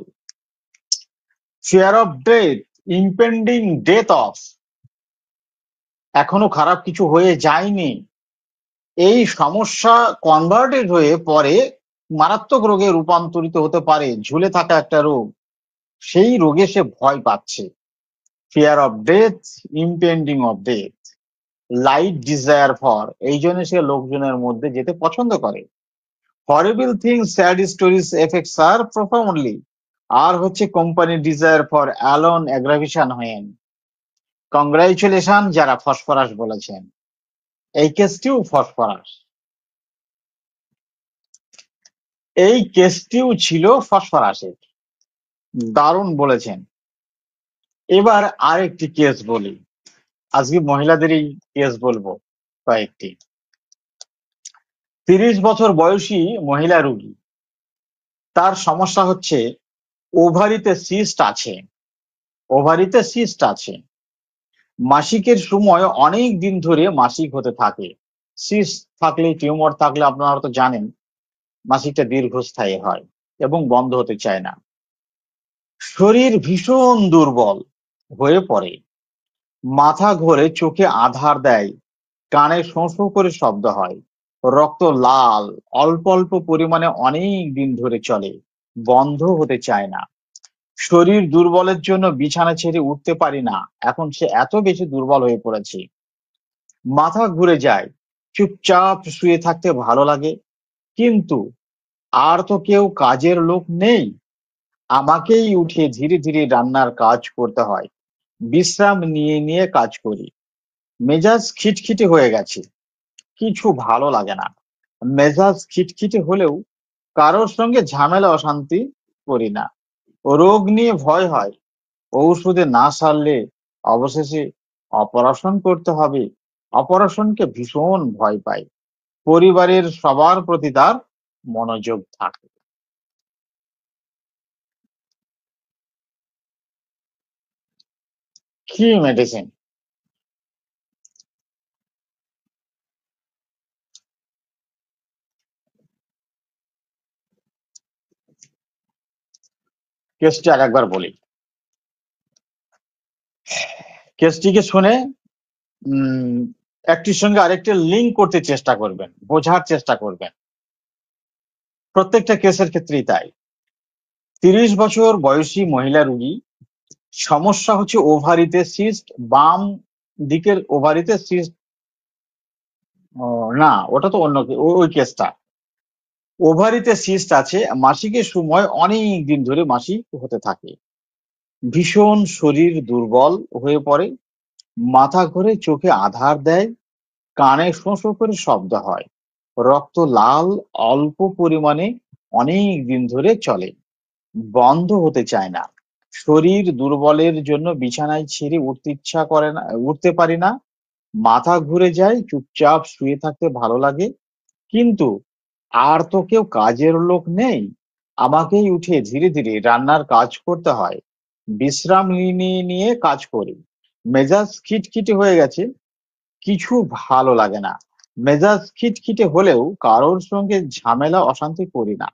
Fear of death, impending death of, এখনো খারাপ কিছু হয়ে যায়নি। এই সমস্যা কনভার্টেড হয়ে পরে মারাত্মক রোগে রূপান্তরিত হতে পারে, ঝুলে থাকা একটা রোগ, সেই রোগে সে ভয় পাচ্ছে। Fear of death, impending of death, light desire for, এই জন্য সে লোকজনের মধ্যে যেতে পছন্দ করে। Horrible things, sad stories affects আর প্রফাউন্ডলি, আর হচ্ছে company desire for alone aggravation হয়েন। কংগ্রাচুলেশন যারা ফসফরাস বলেছেন, এই কেসটিও ফসফরাস, এই কেসটিও ছিল ফসফরাসের। দারুণ বলেছেন। এবার আরেকটি কেস বলি, আজকে মহিলাদেরই কেস বলবো কয়েকটি। 30 বছর বয়সী মহিলা রোগী, তার সমস্যা হচ্ছে ওভারিতে সিস্ট আছে, ওভারিতে সিস্ট আছে। মাসিকের সময় অনেক দিন ধরে মাসিক হতে থাকে। সিস্ট থাকলে, টিউমার থাকলে আপনারা তো জানেন মাসিকটা দীর্ঘস্থায়ী হয় এবং বন্ধ হতে চায় না। শরীর ভীষণ দুর্বল হয়ে পড়ে, মাথা ঘোরে, চোখে আধার দেয়, কানে শোঁ শোঁ করে শব্দ হয়, রক্ত লাল, অল্প অল্প পরিমাণে অনেক দিন ধরে চলে, বন্ধ হতে চায় না। শরীর দুর্বলের জন্য বিছানা ছেড়ে উঠতে পারি না, এখন সে এত বেশি দুর্বল হয়ে পড়েছে। মাথা ঘুরে যায়, চুপচাপ শুয়ে থাকতে ভালো লাগে, কিন্তু আর তো কেউ কাজের লোক নেই, আমাকেই উঠে ধীরে ধীরে রান্নার কাজ করতে হয়, বিশ্রাম নিয়ে নিয়ে কাজ করি। মেজাজ খিটখিটে হয়ে গেছে, কিছু ভালো লাগে না। মেজাজ খিটখিটে হলেও কারোর সঙ্গে ঝামেলা অশান্তি করি না। রোগ নিয়ে ভয় হয়, ঔষধে না সারলে অবশেষে অপারেশন করতে হবে, অপারেশনকে ভীষণ ভয় পাই। পরিবারের সবার প্রতি তার মনোযোগ থাকে। কি মেডিসিন? কেসটি আর একবার বলি, কেসটিকে শুনে উম একটির সঙ্গে আরেকটি লিঙ্ক করতে চেষ্টা করবেন, বোঝার চেষ্টা করবেন। প্রত্যেকটা কেসের ক্ষেত্রেই তাই। 30 বছর বয়সী মহিলা রোগী, সমস্যা হচ্ছে ওভারিতে সিস্ট, বাম দিকের ওভারিতে সিস্ট। না, ওটা তো অন্য ওই কেসটা। ওভারিতে সিস্ট আছে, মাসিকের সময় অনেক দিন ধরে মাসিক হতে থাকে, ভীষণ শরীর দুর্বল হয়ে পড়ে, মাথা ঘুরে, চোখে আধার দেয়, কানে শোঁ শোঁ করে শব্দ হয়, রক্ত লাল, অল্প পরিমাণে, অনেক দিন ধরে চলে, বন্ধ হতে চায় না। শরীর দুর্বলের জন্য বিছানায় ছেড়ে উঠতে ইচ্ছা করে না, উঠতে পারি না, মাথা ঘুরে যায়, চুপচাপ শুয়ে থাকতে ভালো লাগে, কিন্তু আর তো কেউ কাজের লোক নেই, আমাকেই উঠে ধীরে ধীরে রান্নার কাজ করতে হয়, বিশ্রাম নিয়ে নিয়ে কাজ করি, মেজাজ খিটখিটে হয়ে গেছে, কিছু ভালো লাগে না, মেজাজ খিটখিটে হলেও কারোর সঙ্গে ঝামেলা অশান্তি করি না,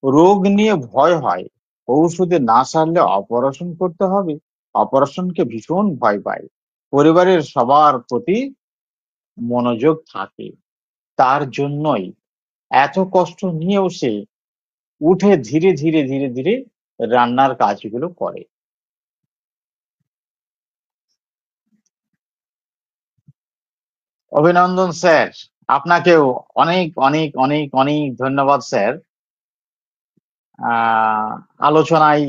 রোগ নিয়ে ভয় হয়, ঔষধে না সারলে অপারেশন করতে হবে, অপারেশনকে ভীষণ ভয় পাই, পরিবারের সবার প্রতি মনোযোগ থাকে, তার জন্যই এত কষ্ট নিয়েও সে উঠে ধীরে ধীরে ধীরে ধীরে রান্নার কাজগুলো করে। অভিনন্দন স্যার, আপনাকেও অনেক অনেক অনেক অনেক ধন্যবাদ স্যার। আহ আলোচনায়,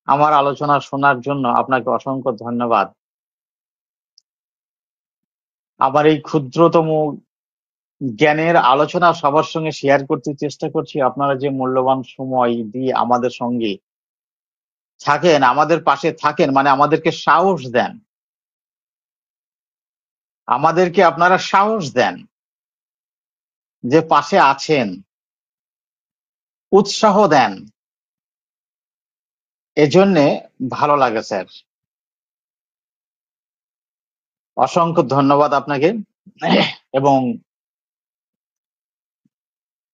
আমার আলোচনা শোনার জন্য আপনাকে অসংখ্য ধন্যবাদ। আবার এই ক্ষুদ্রতম জ্ঞানের আলোচনা সবার সঙ্গে শেয়ার করতে চেষ্টা করছি। আপনারা যে মূল্যবান সময় দিয়ে আমাদের সঙ্গে থাকেন, আমাদের পাশে থাকেন, মানে আমাদেরকে সাহস দেন, আমাদেরকে আপনারা সাহস দেন যে পাশে আছেন, উৎসাহ দেন, এজন্যে ভালো লাগে স্যার। অসংখ্য ধন্যবাদ আপনাকে, এবং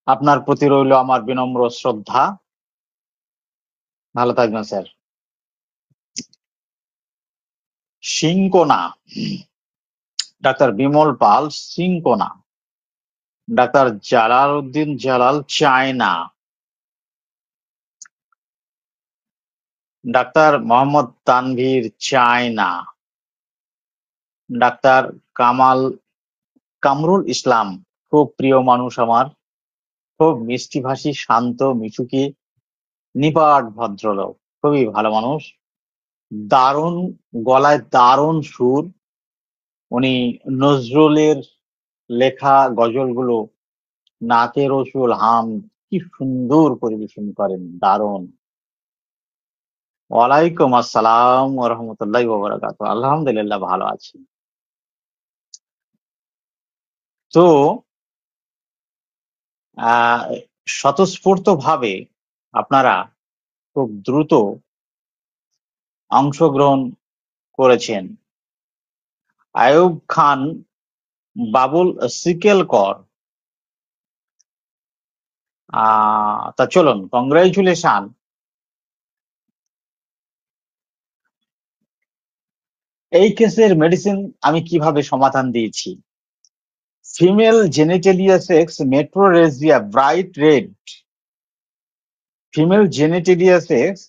আপনার প্রতি রইল আমার বিনম্র শ্রদ্ধা। ভালো থাকবেন স্যার। সিনকোনা, ডাক্তার বিমল পাল, সিনকোনা। ডাক্তার জালাল উদ্দিন জালাল, চায়না। ডাক্তার মোহাম্মদ তানভীর, চায়না। ডাক্তার কামাল, কামরুল ইসলাম, খুব প্রিয় মানুষ আমার, খুব মিষ্টিভাষী, শান্ত, মিশুকে, নিপাট ভদ্রলোক, খুবই ভালো মানুষ, দারুণ গলায়, দারুণ সুর। উনি নজরুলের লেখা গজলগুলো নাকে রসুল হাম কি সুন্দর পরিবেশন করেন, দারুণ। ওয়ালাইকুম আসসালাম ওয়া রাহমাতুল্লাহি ওয়া বারাকাতুহু। আলহামদুলিল্লাহ, ভালো আছি। তো আহ স্বতঃস্ফূর্ত ভাবে আপনারা খুব দ্রুত অংশগ্রহণ করেছেন। আয়ুব খান, বাবুল সিকেলকর, তা চলুন, কংগ্রাচুলেশন। এই কেসের মেডিসিন আমি কিভাবে সমাধান দিয়েছি। Female genitalia sex metrorrhagia bright red, female genitalia sex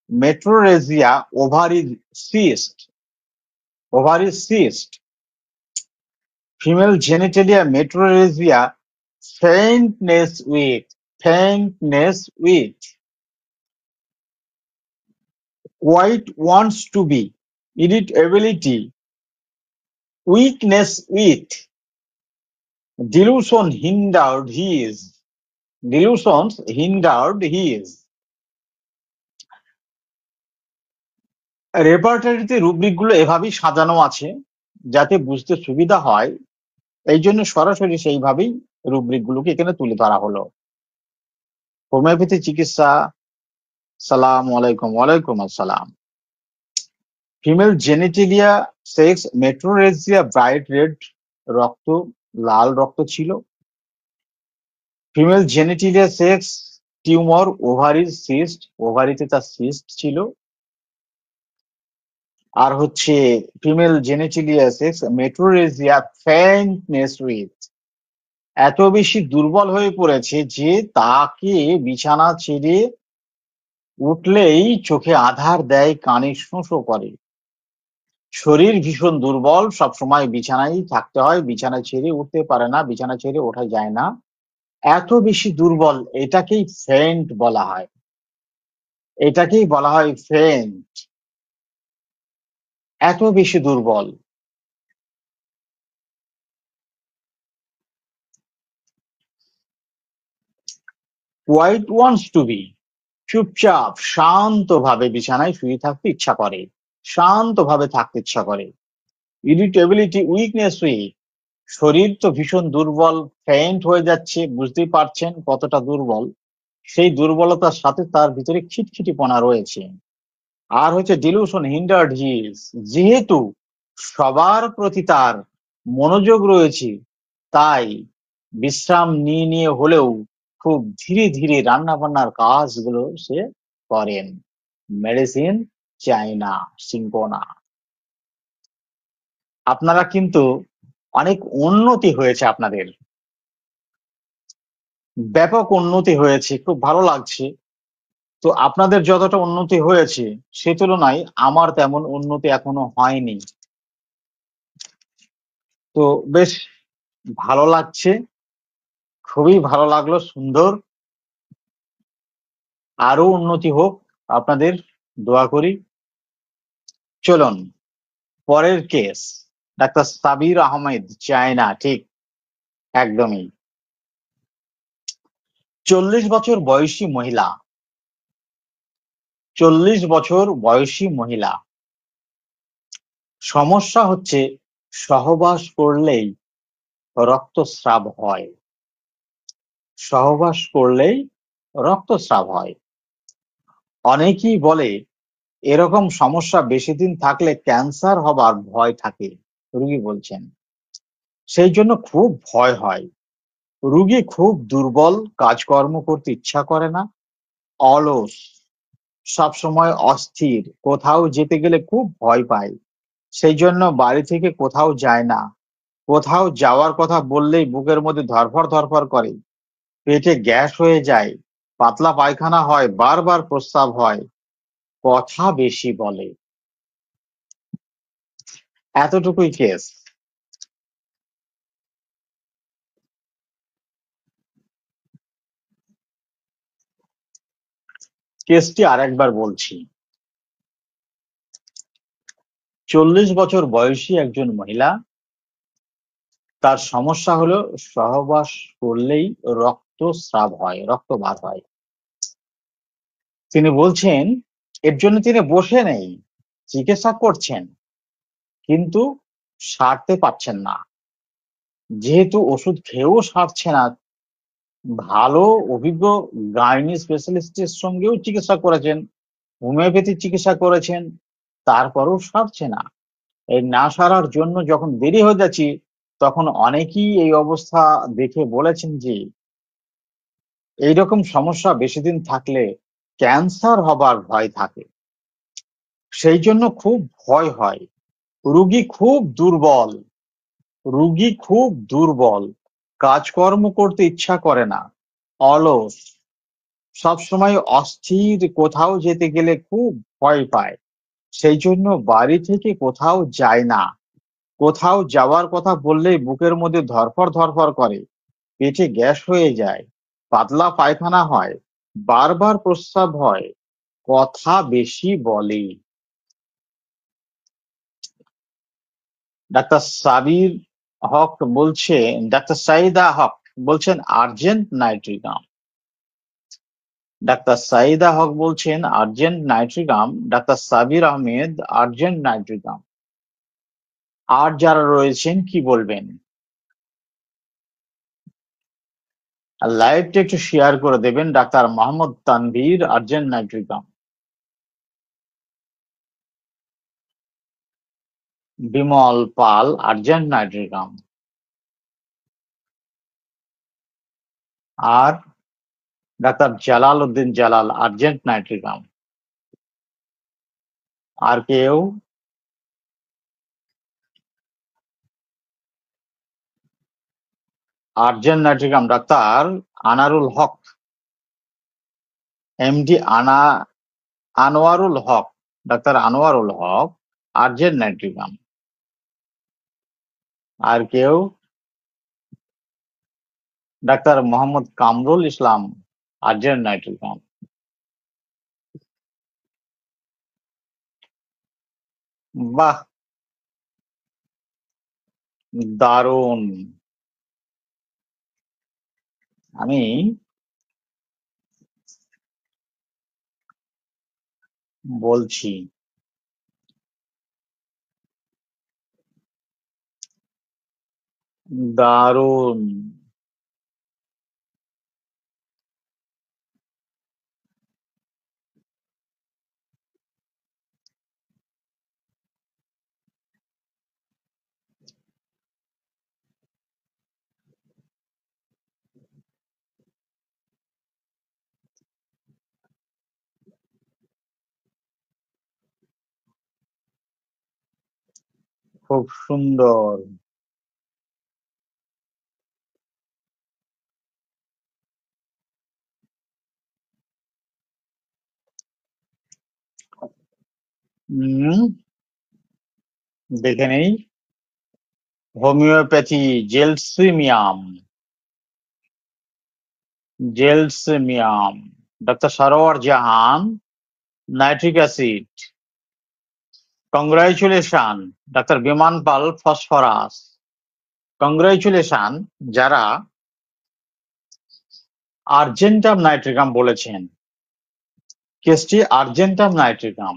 metrorrhagia ovary cyst, ovary cyst, female genitalia metrorrhagia faintness with, faintness with, quite wants to be, irritability, weakness with, delusion hindered his, delusions hindered his। রেপার্টরিতে rubric গুলো এভাবেই সাজানো আছে যাতে বুঝতে সুবিধা হয়, এই জন্য সরাসরি সেইভাবেই রুব্রিক গুলোকে এখানে তুলে ধরা হলো। হোমিওপ্যাথি চিকিৎসা, সালাম আলাইকুম। ওয়ালাইকুম আসসালাম। Female genitalia sex metrorrhagia bright red, রক্ত লাল রক্ত ছিল। Female genitalia sex tumour ovary cyst, ওভারিতে তার সিস্ট ছিল। আর হচ্ছে female genitalia sex metrorrhagia faintness with, এত বেশি দুর্বল হয়ে পড়েছে যে তাকে বিছানা ছেড়ে উঠলেই চোখে আধার দেয়, কানে শোঁ শোঁ করে। শরীর ভীষণ দুর্বল, সবসময় বিছানায় থাকতে হয়, বিছানা ছেড়ে উঠতে পারে না, বিছানা ছেড়ে ওঠা যায় না। এত বেশি দুর্বল, এটাকেই ফেইন্ট বলা হয়। এটাকেই বলা হয় ফেইন্ট। এত বেশি দুর্বল। কোয়াইট ওয়ান্টস টু বি, চুপচাপ শান্তভাবে বিছানায় শুয়ে থাকতে ইচ্ছা করে, শান্তভাবে থাকতে ইচ্ছা করে। ইরিটেবিলিটি, উইকনেস, উইক, শরীর তো ভীষণ দুর্বল, ফেইন্ট হয়ে যাচ্ছে, বুঝতেই পারছেন কতটা দুর্বল। সেই দুর্বলতার সাথে তার ভিতরে খিটখিটিপনা রয়েছে। আর হচ্ছে ডিলিউশন, হিন্ডার্ড হিজ, যেহেতু সবার প্রতি তার মনোযোগ রয়েছে, তাই বিশ্রাম নিয়ে নিয়ে হলেও খুব ধীরে ধীরে রান্না বান্নার কাজগুলো সে করেন। মেডিসিন চাই না, সিঙ্কো না। আপনারা কিন্তু অনেক উন্নতি হয়েছে আপনাদের, ব্যাপক উন্নতি হয়েছে, খুব ভালো লাগছে। তো আপনাদের যতটা উন্নতি হয়েছে সে তুলনায় আমার তেমন উন্নতি এখনো হয়নি। তো বেশ ভালো লাগছে, খুবই ভালো লাগলো, সুন্দর। আরো উন্নতি হোক আপনাদের, দোয়া করি। চলুন পরের case. Doctor Sabir Ahmed, China, ঠিক, একদমই। 40 বছর বয়সী মহিলা, 40 বছর বয়সী মহিলা। সমস্যা হচ্ছে সহবাস করলেই রক্তস্রাব হয়, সহবাস করলেই রক্তস্রাব হয়। অনেকেই বলে এরকম সমস্যা বেশি দিন থাকলে ক্যান্সার হবার ভয় থাকে, রুগী বলছেন। সেই জন্য খুব ভয় হয়। রুগী খুব দুর্বল, কাজকর্ম করতে ইচ্ছা করে না, অলস, সবসময় অস্থির, কোথাও যেতে গেলে খুব ভয় পায়। সেই জন্য বাড়ি থেকে কোথাও যায় না। কোথাও যাওয়ার কথা বললেই বুকের মধ্যে ধরফর ধরফর করে, পেটে গ্যাস হয়ে যায়, পাতলা পায়খানা হয়, বারবার প্রস্রাব হয়, কথা বেশি বলে। এতটুকুই কেস। কেসটি আরেকবার বলছি। 40 বছর বয়সী একজন মহিলা, তার সমস্যা হলো সহবাস করলেই রক্তস্রাব হয়, রক্ত বার হয়। তিনি বলছেন এর জন্য তিনি বসে নেই, চিকিৎসা করছেন, কিন্তু সারতে পারছেন না। যেহেতু ওষুধ খেয়েও সারছে না, ভালো অভিজ্ঞ গাইনি স্পেশালিস্টের সঙ্গেও চিকিৎসা করেছেন, হোমিওপ্যাথি চিকিৎসা করেছেন, তারপরেও সারছে না। এই না সারার জন্য যখন দেরি হয়ে যাচ্ছে, তখন অনেকেই এই অবস্থা দেখে বলেছেন যে এইরকম সমস্যা বেশি দিন থাকলে ক্যান্সার হবার ভয় থাকে। সেই জন্য খুব ভয় হয়। রুগী খুব দুর্বল, রুগী খুব দুর্বল, কাজকর্ম করতে ইচ্ছা করে না, অলস, সবসময় অস্থির, কোথাও যেতে গেলে খুব ভয় পায়। সেই জন্য বাড়ি থেকে কোথাও যায় না। কোথাও যাওয়ার কথা বললেই বুকের মধ্যে ধরফর ধরফর করে, পেটে গ্যাস হয়ে যায়, পাতলা পায়খানা হয়, বারবার প্রস্রাব হয়, কথা বেশি বলে। ডাক্তার সাবির হক বলছেন, ডাক্তার সাইদা হক বলছেন আর্জেন্ট নাইট্রিগাম। ডাক্তার সাইদা হক বলছেন আর্জেন্ট নাইট্রিগাম, ডাক্তার সাবির আহমেদ আর্জেন্ট নাইট্রিগাম। আর যারা রয়েছেন কি বলবেন? আর লাইভটা একটু শেয়ার করে দেবেন। ডাক্তার Mohammad Tanvir, argent nitricum. Bimal Pal, argent nitricum. আর ডাক্তার জালাল উদ্দিন জালাল, আর্জেন্ট নাইট্রিগাম। আর কেউ? আর্জেন্ট নাইট্রিগাম ডাক্তার আনারুল হক, এমডি আনা আনোয়ারুল হক, ডাক্তার আনোয়ারুল হক আর্জেন্ট নাইট্রিকাম। আর কেউ? ডাক্তার মোহাম্মদ কামরুল ইসলাম আর্জেন্ট নাইট্রিকাম। বাহ, দারুণ। আমি বলছি, দারুণ। খুব সুন্দর। হুম, দেখে নেই। Homeopathy, gelsemium. জেলসিমিয়াম। ডাক্তার Sarwar Jahan nitric acid. Congratulation ডাক্তার বিমান পাল ফসফরাস। কংগ্রাচুলেশন যারা আর্জেন্টাম নাইট্রিকাম বলেছেন। কেসটি আর্জেন্টাম নাইট্রিকাম।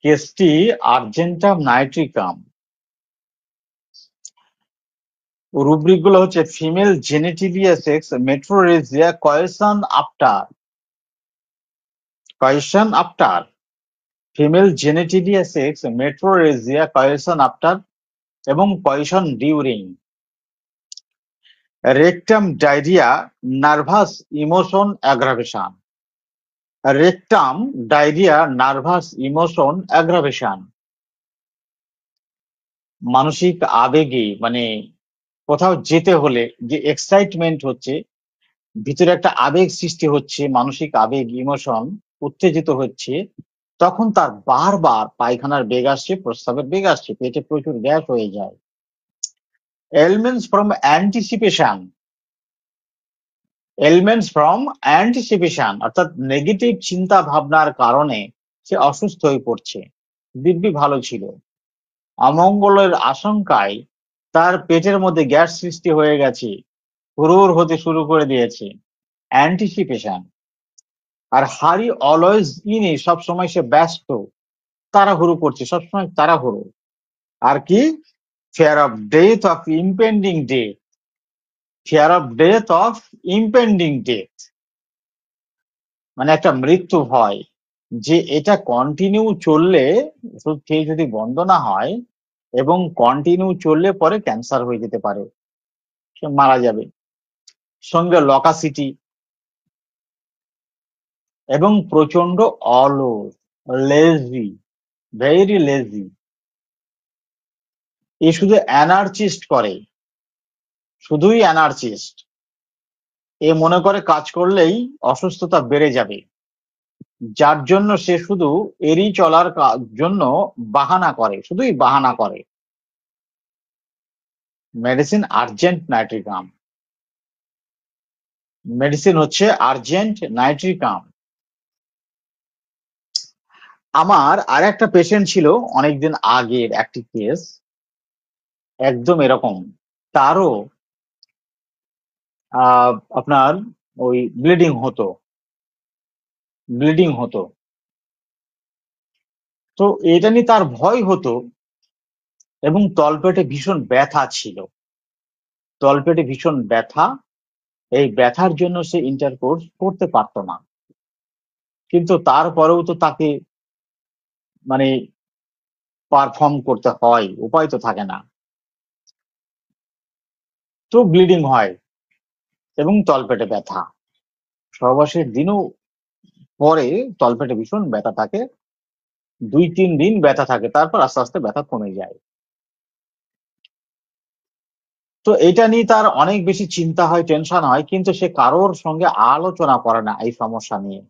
কেসটি আর্জেন্টাম নাইট্রিকাম। রুব্রিক গুলো হচ্ছে female genitalia sex metrorrhagia coition after female genitalia sex metrorrhagia coition after এবং coition during rectum diarrhoea nervous emotion aggravation. Rectum diarrhoea nervous emotion aggravation মানসিক আবেগে, মানে কোথাও যেতে হলে যে এক্সাইটমেন্ট হচ্ছে, ভিতরে একটা আবেগ সৃষ্টি হচ্ছে, মানসিক আবেগ, ইমোশন, উত্তেজিত হচ্ছে, তখন তার বারবার পায়খানার বেগ আসছে, প্রস্রাবের বেগ আসছে, পেটে প্রচুর গ্যাস হয়ে যায়। Elements from anticipation. Elements from anticipation অর্থাৎ নেগেটিভ চিন্তা ভাবনার কারণে সে অসুস্থ হয়ে পড়ছে। দিব্যি ভালো ছিল, অমঙ্গলের আশঙ্কায় তার পেটের মধ্যে গ্যাস সৃষ্টি হয়ে গেছে, হুড়হুড় হতে শুরু করে দিয়েছে। অ্যান্টিসিপেশন। আর হারি অলওয়েজ ইন, সবসময় সে ব্যস্ত, তাড়াহুড়ো করছে, সবসময় তাড়াহুড়ো। আর কি? Fear of death of impending death. Fear of death of impending death মানে একটা মৃত্যু ভয়, যে এটা কন্টিনিউ চললে, ওষুধ খেয়ে যদি বন্ধ না হয় এবং কন্টিনিউ চললে পরে ক্যান্সার হয়ে যেতে পারে, সে মারা যাবে। সঙ্গে লকাসিটি এবং প্রচন্ড অলস, লেজি, ভেরি লেজি। এ শুধু অ্যানার্চিস্ট করে, শুধুই অ্যানার্চিস্ট। এ মনে করে কাজ করলেই অসুস্থতা বেড়ে যাবে, যার জন্য সে শুধু এড়িয়ে চলার জন্য বাহানা করে, শুধুই বাহানা করে। Medicine urgent nitricum. মেডিসিন হচ্ছে আর্জেন্ট নাইট্রিকাম। আমার আর একটা পেশেন্ট ছিল অনেকদিন আগের একটি কেস, একদম এরকম। তারও আপনার ওই ব্লিডিং হতো। তো এটা নিয়ে তার ভয় হতো এবং তলপেটে ভীষণ ব্যথা ছিল। তলপেটে ভীষণ ব্যথা, এই ব্যথার জন্য সে ইন্টারকোর্স করতে পারতো না। কিন্তু তারপরেও তো তাকে মানে পারফর্ম করতে হয়, উপায় তো থাকে না। তো ব্লিডিং হয় এবং তলপেটে ব্যথা, সহবাসের দিনও পরে তলপেটে ভীষণ ব্যথা থাকে, 2-3 দিন ব্যথা থাকে, তারপর আস্তে আস্তে ব্যথা কমে যায়। তো এটা নিয়ে তার অনেক বেশি চিন্তা হয়, টেনশন হয়, কিন্তু সে কারোর সঙ্গে আলোচনা করে না এই সমস্যা নিয়ে।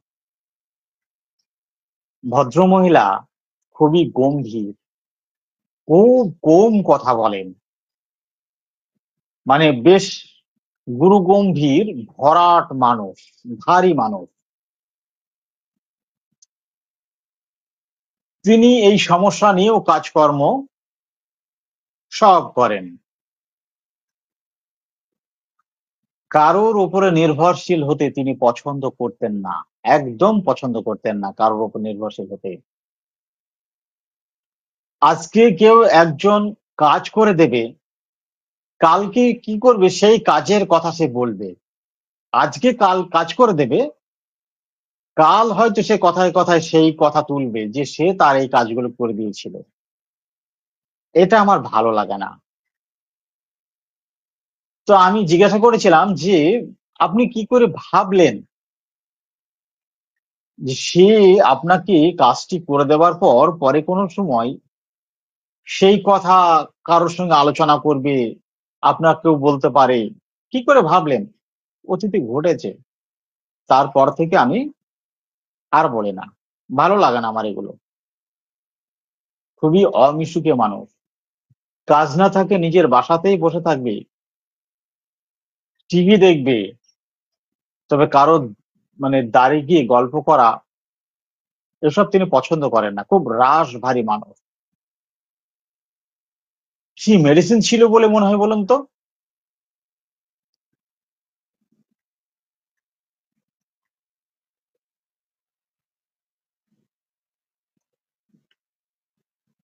ভদ্রমহিলা খুবই গম্ভীর, খুব কম কথা বলেন, মানে বেশ গুরুগম্ভীর, ভরাট মানুষ, ভারী মানুষ। তিনি এই সমস্যা নিয়েও কাজকর্ম সব করেন। কারোর উপরে নির্ভরশীল হতে তিনি পছন্দ করতেন না, একদম পছন্দ করতেন না কারোর উপর নির্ভরশীল হতে। আজকে কেউ একজন কাজ করে দেবে, কালকে কি করবে সেই কাজের কথা সে বলবে। আজকে কাল কাজ করে দেবে, কাল হয়তো সে কথায় কথায় সেই কথা তুলবে যে সে তার এই কাজগুলো করে দিয়েছিল। এটা আমার ভালো লাগে না। তো আমি জিজ্ঞাসা করেছিলাম যে আপনি কি করে ভাবলেন যে সে আপনাকে কাজটি করে দেওয়ার পর পরে কোনো সময় সেই কথা কারোর সঙ্গে আলোচনা করবে, আপনাকেও বলতে পারে? কি করে ভাবলেন? অতীতে ঘটেছে, তারপর থেকে আমি আর বলি না। ভালো লাগে না আমার এগুলো। খুবই অমিশুকে মানুষ। কাজ না থাকে নিজের বাসাতেই বসে থাকবে, টিভি দেখবে, তবে কারো মানে দাঁড়িয়ে গিয়ে গল্প করা এসব তিনি পছন্দ করেন না। খুব রাশ ভারী মানুষ। কি মেডিসিন ছিল বলে মনে হয় বলুন তো?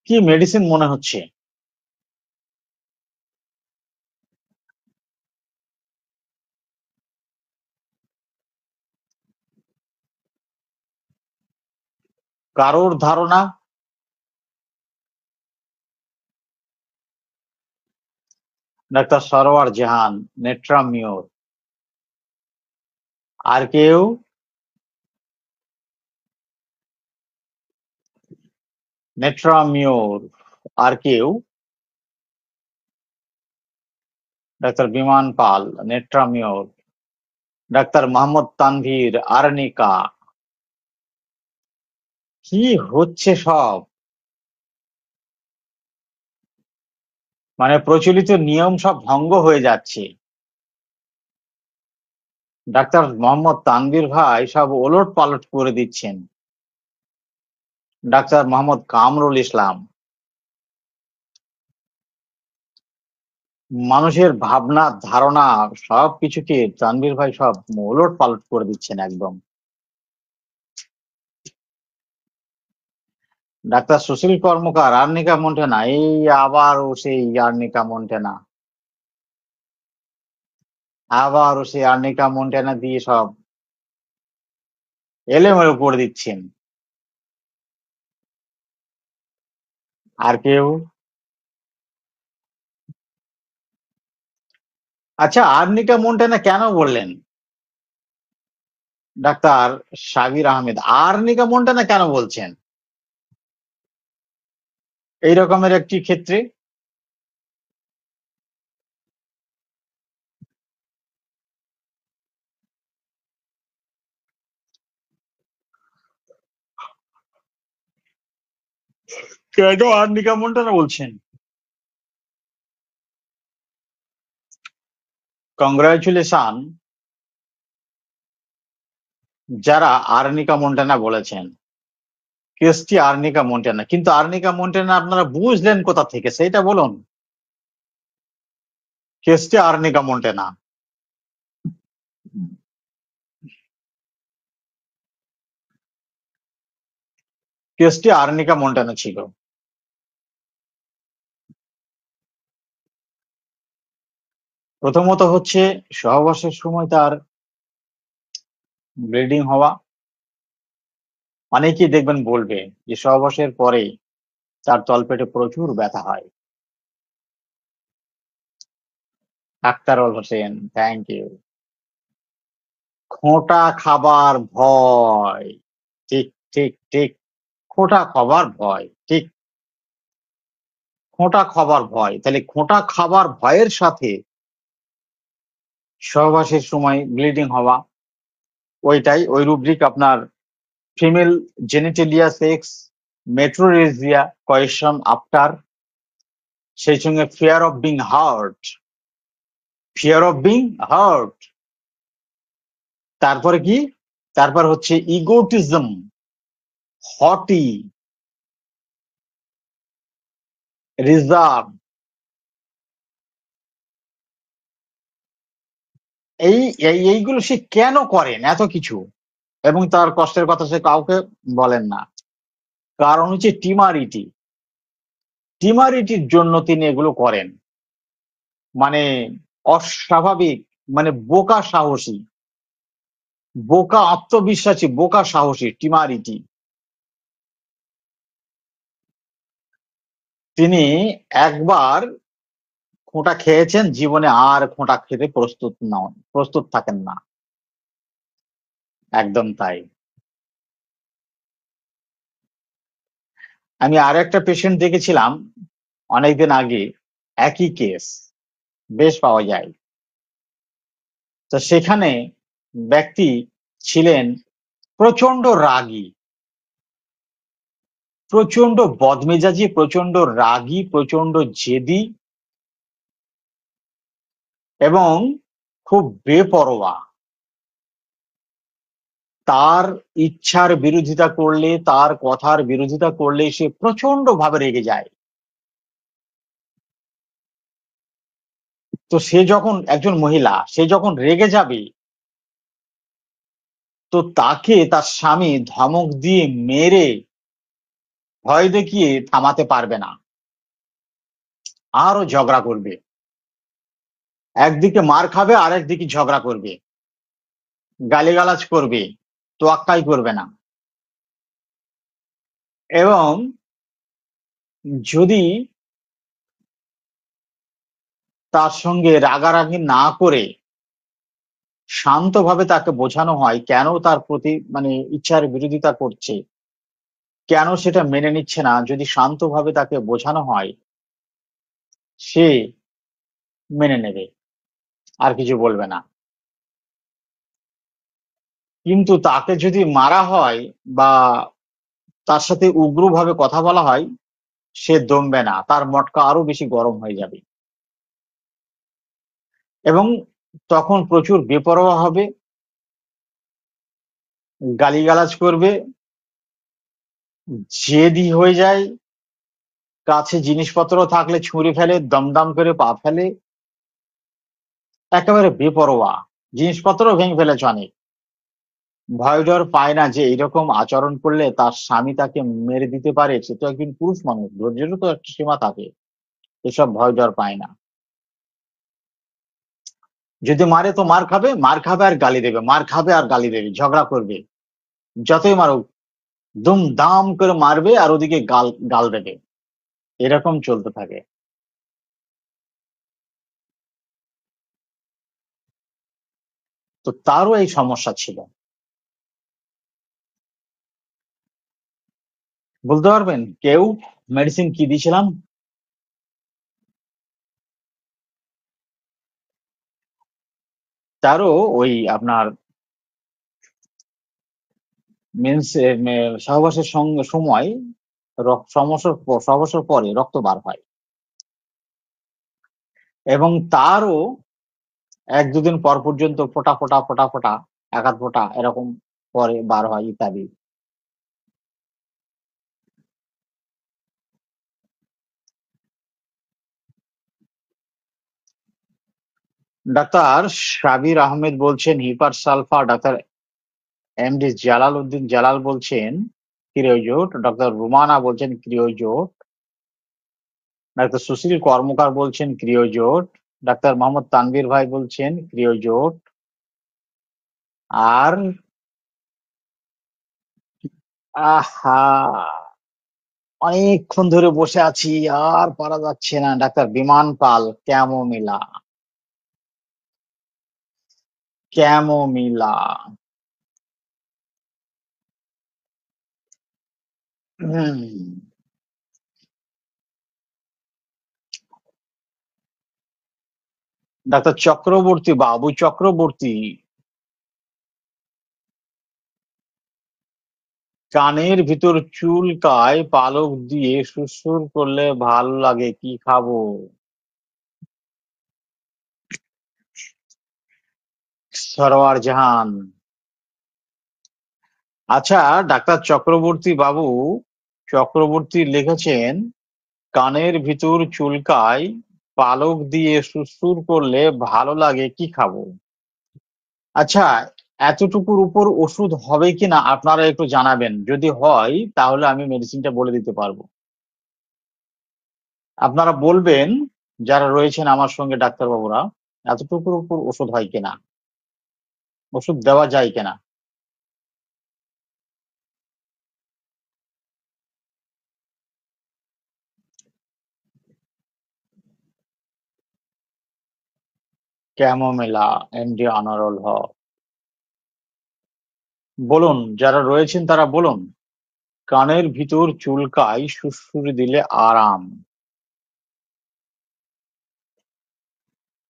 কি মেডিসিন মনে হচ্ছে? কারোর ধারণা? ডাক্তার সরোয়ার জাহান, নেট্রামিওর। আর কেউ? নেট্রামিওর। আর কেউ? ডাক্তার বিমান পাল, নেট্রামিওর। ডাক্তার মোহাম্মদ তানভীর, আর্নিকা। কি হচ্ছে সব? মানে প্রচলিত নিয়ম সব ভঙ্গ হয়ে যাচ্ছে। ডাক্তার মোহাম্মদ তানভীর ভাই সব ওলট পালট করে দিচ্ছেন। ডাক্তার মোহাম্মদ কামরুল ইসলাম মানুষের ভাবনা ধারণা সবকিছুকে তানভীর ভাই সব ওলট পালট করে দিচ্ছেন একদম। ডাক্তার সুশীল কর্মকার, আর্নিকা মন্টেনা, এই আবারও সেই আর্নিকা মন্টেনা, আবারও সেই আর্নিকা মন্টেনা দিয়ে সব এলোমেলো করে দিচ্ছেন। আর কেউ? আচ্ছা, আর্নিকা মন্টেনা কেন বললেন? Doctor Sabir Ahmed, arnica montana কেন বলছেন এই রকমের একটি ক্ষেত্রে? কেন আর্নিকা মন্টেনা বলছেন? কংগ্রাচুলেশন যারা আর্নিকা মন্টেনা বলেছেন। কেসটি আর্নিকা মন্টেনা, কিন্তু আর্নিকা মন্টেনা আপনারা বুঝলেন কোথা থেকে সেটা বলুন। কেসটি আর্নিকা মন্টেনা। কেসটি আর্নিকা মন্টেনা ছিল। প্রথমত হচ্ছে সহবাসের সময় তার ব্লিডিং হওয়া। অনেকেই দেখবেন বলবে যে সহবাসের পরে তার তলপেটে প্রচুর ব্যথা হয়। Aktarul Hossain, thank you. খোঁটা খাবার ভয়। ঠিক, ঠিক, ঠিক। খোঁটা খাবার ভয়, ঠিক। খোঁটা খাবার ভয়, তাহলে খোঁটা খাবার ভয়ের সাথে সহবাসের সময় ব্লিডিং হওয়া, ওইটাই ওই রুব্রিক আপনার female genitalia sex, metrorrhagia, coercion after, সেই সঙ্গে fear of being hurt, তারপরে কি, তারপর হচ্ছে ইগোটিজম, হটি, রিজার্ভ, এইগুলো সে কেন করেন এত কিছু, এবং তার কষ্টের কথা সে কাউকে বলেন না। কারণ হচ্ছে টিমারিটির জন্য তিনি এগুলো করেন। মানে অস্বাভাবিক, মানে বোকা আত্মবিশ্বাসী, বোকা সাহসী টিমারিটি। তিনি একবার খোঁটা খেয়েছেন, জীবনে আর খোঁটা খেতে প্রস্তুত থাকেন না। একদম তাই। আমি আর একটা পেশেন্ট দেখেছিলাম অনেকদিন আগে, একই কেস, বেশ পাওয়া যায়। তো সেখানে ব্যক্তি ছিলেন প্রচন্ড রাগী, প্রচন্ড বদমেজাজি, প্রচন্ড রাগী, প্রচন্ড জেদি, এবং খুব বেপরোয়া। তার ইচ্ছার বিরোধিতা করলে, তার কথার বিরোধিতা করলে সে প্রচন্ড ভাবে রেগে যায়। তো সে যখন, একজন মহিলা, সে যখন রেগে যাবে, তো তাকে তার স্বামী ধমক দিয়ে, মেরে, ভয় দেখিয়ে থামাতে পারবে না, আরো ঝগড়া করবে। একদিকে মার খাবে, আর একদিকে ঝগড়া করবে, গালিগালাজ করবে, তোয়াক্কাই করবে না। এবং যদি তার সঙ্গে রাগারাগি না করে শান্তভাবে তাকে বোঝানো হয় কেন তার প্রতি, মানে ইচ্ছার বিরোধিতা করছে, কেন সেটা মেনে নিচ্ছে না, যদি শান্তভাবে তাকে বোঝানো হয়, সে মেনে নেবে, আর কিছু বলবে না। কিন্তু তাকে যদি মারা হয় বা তার সাথে উগ্রভাবে কথা বলা হয়, সে দমবে না, তার মটকা আরো বেশি গরম হয়ে যাবে, এবং তখন প্রচুর বেপরোয়া হবে, গালিগালাজ করবে, জেদি হয়ে যায়, কাছে জিনিসপত্র থাকলে ছুঁড়ে ফেলে, দমদম করে পা ফেলে, একেবারে বেপরোয়া, জিনিসপত্র ভেঙে ফেলেছে অনেক। ভয় ডর পায় না যে এরকম আচরণ করলে তার স্বামী তাকে মেরে দিতে পারে, সে তো একজন পুরুষ মানুষ, ধৈর্যেরও তো একটা সীমা থাকে, এসব ভয় ডর পায় না। যদি মারে তো মার খাবে, মার খাবে আর গালি দেবে, মার খাবে আর গালি দেবে, ঝগড়া করবে, যতই মারুক দুম দাম করে মারবে আর ওদিকে গাল গাল দেবে, এরকম চলতে থাকে। তো তারও এই সমস্যা ছিল। বলতে পারবেন কেউ মেডিসিন কি দিয়েছিলাম? তারও ওই আপনার মেন্স, সহবাসের সঙ্গে সময়, সহবাসের পরে রক্ত বার হয়, এবং তারও এক দুদিন পর পর্যন্ত ফোঁটা ফোঁটা ফোঁটা ফোঁটা, এক আধ ফোঁটা এরকম পরে বার হয়, ইত্যাদি। ডাক্তার সাবির আহমেদ বলছেন hepar sulphur, doctor MD Jalal Uddin Jalal বলছেন ক্রিওজোট, ডক্টর রুমানা বলছেন ক্রিওজোট, ডাক্তার সুশীল কর্মকার বলছেন ক্রিওজোট, ডাক্তার মোহাম্মদ তানভীর ভাই বলছেন ক্রিওজোট, আর আহা, অনেকক্ষণ ধরে বসে আছি, আর পারা যাচ্ছে না, ডাক্তার বিমান পাল ক্যামোমিলা, ক্যামোমিলা। হুম, ডাক্তার চক্রবর্তী, বাবু চক্রবর্তী, কানের ভিতর চুলকায়, পালক দিয়ে সুরসুর করলে ভালো লাগে, কি খাবো? সরোয়ার জাহান। আচ্ছা, ডাক্তার চক্রবর্তী বাবু চক্রবর্তী লিখেছেন, কানের ভিতর চুলকায়, পালক দিয়ে সুরসুর করলে ভালো লাগে, কি খাবো? আচ্ছা, এতটুকুর উপর ওষুধ হবে কিনা আপনারা একটু জানাবেন। যদি হয় তাহলে আমি মেডিসিনটা বলে দিতে পারবো। আপনারা বলবেন, যারা রয়েছেন আমার সঙ্গে ডাক্তারবাবুরা, এতটুকুর উপর ওষুধ হয় কিনা, ওষুধ দেওয়া যায় কিনা। ক্যামোমেলা, এমডি আনারল হক। বলুন, যারা রয়েছেন তারা বলুন। কানের ভিতর চুলকায়, সুড়সুড়ি দিলে আরাম।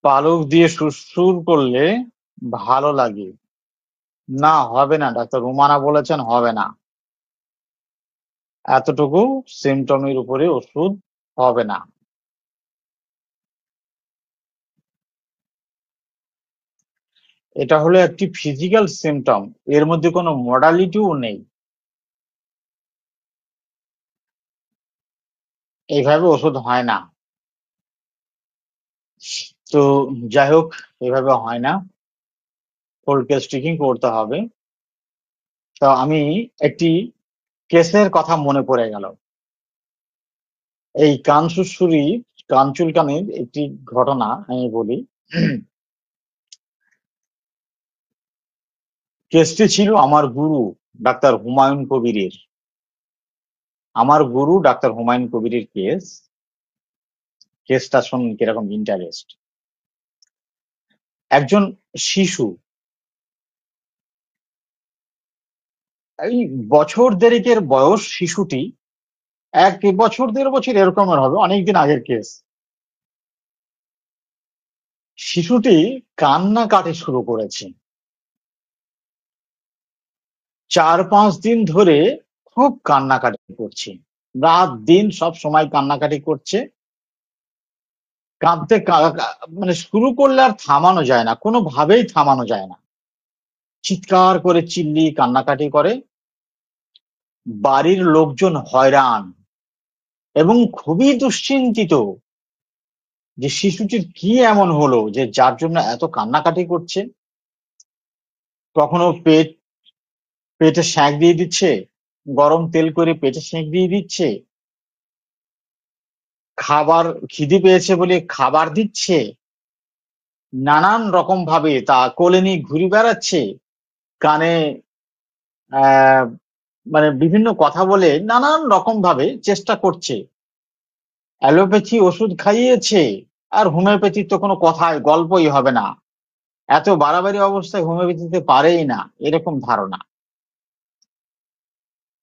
পালক দিয়ে সুড়সুড় করলে ভালো লাগে। না, হবে না, ডাক্তার রুমানা বলেছেন হবে না। এতটুকু সিমটমের উপরে ওষুধ হবে না। এটা হলো একটি ফিজিক্যাল সিমটম, এর মধ্যে কোনো মডালিটিও নেই। এইভাবে ওষুধ হয় না। তো যাই হোক, এভাবে হয় না, কোল্ড স্টিকিং করতে হবে। তো আমি একটি কেসের কথা মনে পড়ে গেল। এই কান সুড়সুড়ি, কান চুলকানির একটি ঘটনা আমি বলি। কেসটি ছিল আমার গুরু ডাক্তার হুমায়ুন কবিরের। আমার গুরু ডাক্তার হুমায়ুন কবিরের কেস। কেসটা শুনুন কিরকম ইন্টারেস্ট। একজন শিশু, এই বছর দেড়েকের বয়স শিশুটি, 1 বছর 1.5 বছর এরকমের হবে, অনেকদিন আগের কেস। শিশুটি কান্নাকাটি শুরু করেছে। 4-5 দিন ধরে খুব কান্নাকাটি করছে, রাত দিন সব সময় কান্নাকাটি করছে। কাঁদতে মানে শুরু করলে আর থামানো যায় না, কোনোভাবেই থামানো যায় না। চিৎকার করে চিল্লিয়ে কান্নাকাটি করে। বাড়ির লোকজন হয়রান এবং খুবই দুশ্চিন্তিত যে শিশুটির কি এমন হলো যে যার জন্য এত কান্নাকাটি করছে। কখনো পেটে সেঁক দিয়ে দিচ্ছে, গরম তেল করে পেটে সেঁক দিয়ে দিচ্ছে, খাবার খিদে পেয়েছে বলে খাবার দিচ্ছে, নানান রকম ভাবে তা কোলে নিয়ে ঘুরে বেড়াচ্ছে, কানে আহ মানে বিভিন্ন কথা বলে নানান রকম ভাবে চেষ্টা করছে। অ্যালোপ্যাথি ওষুধ খাইয়েছে, আর হোমিওপ্যাথির তো কোনো কথাই গল্পই হবে না। এত বাড়াবাড়ি অবস্থায় হোমিওপ্যাথিতে পারেই না, এরকম ধারণা।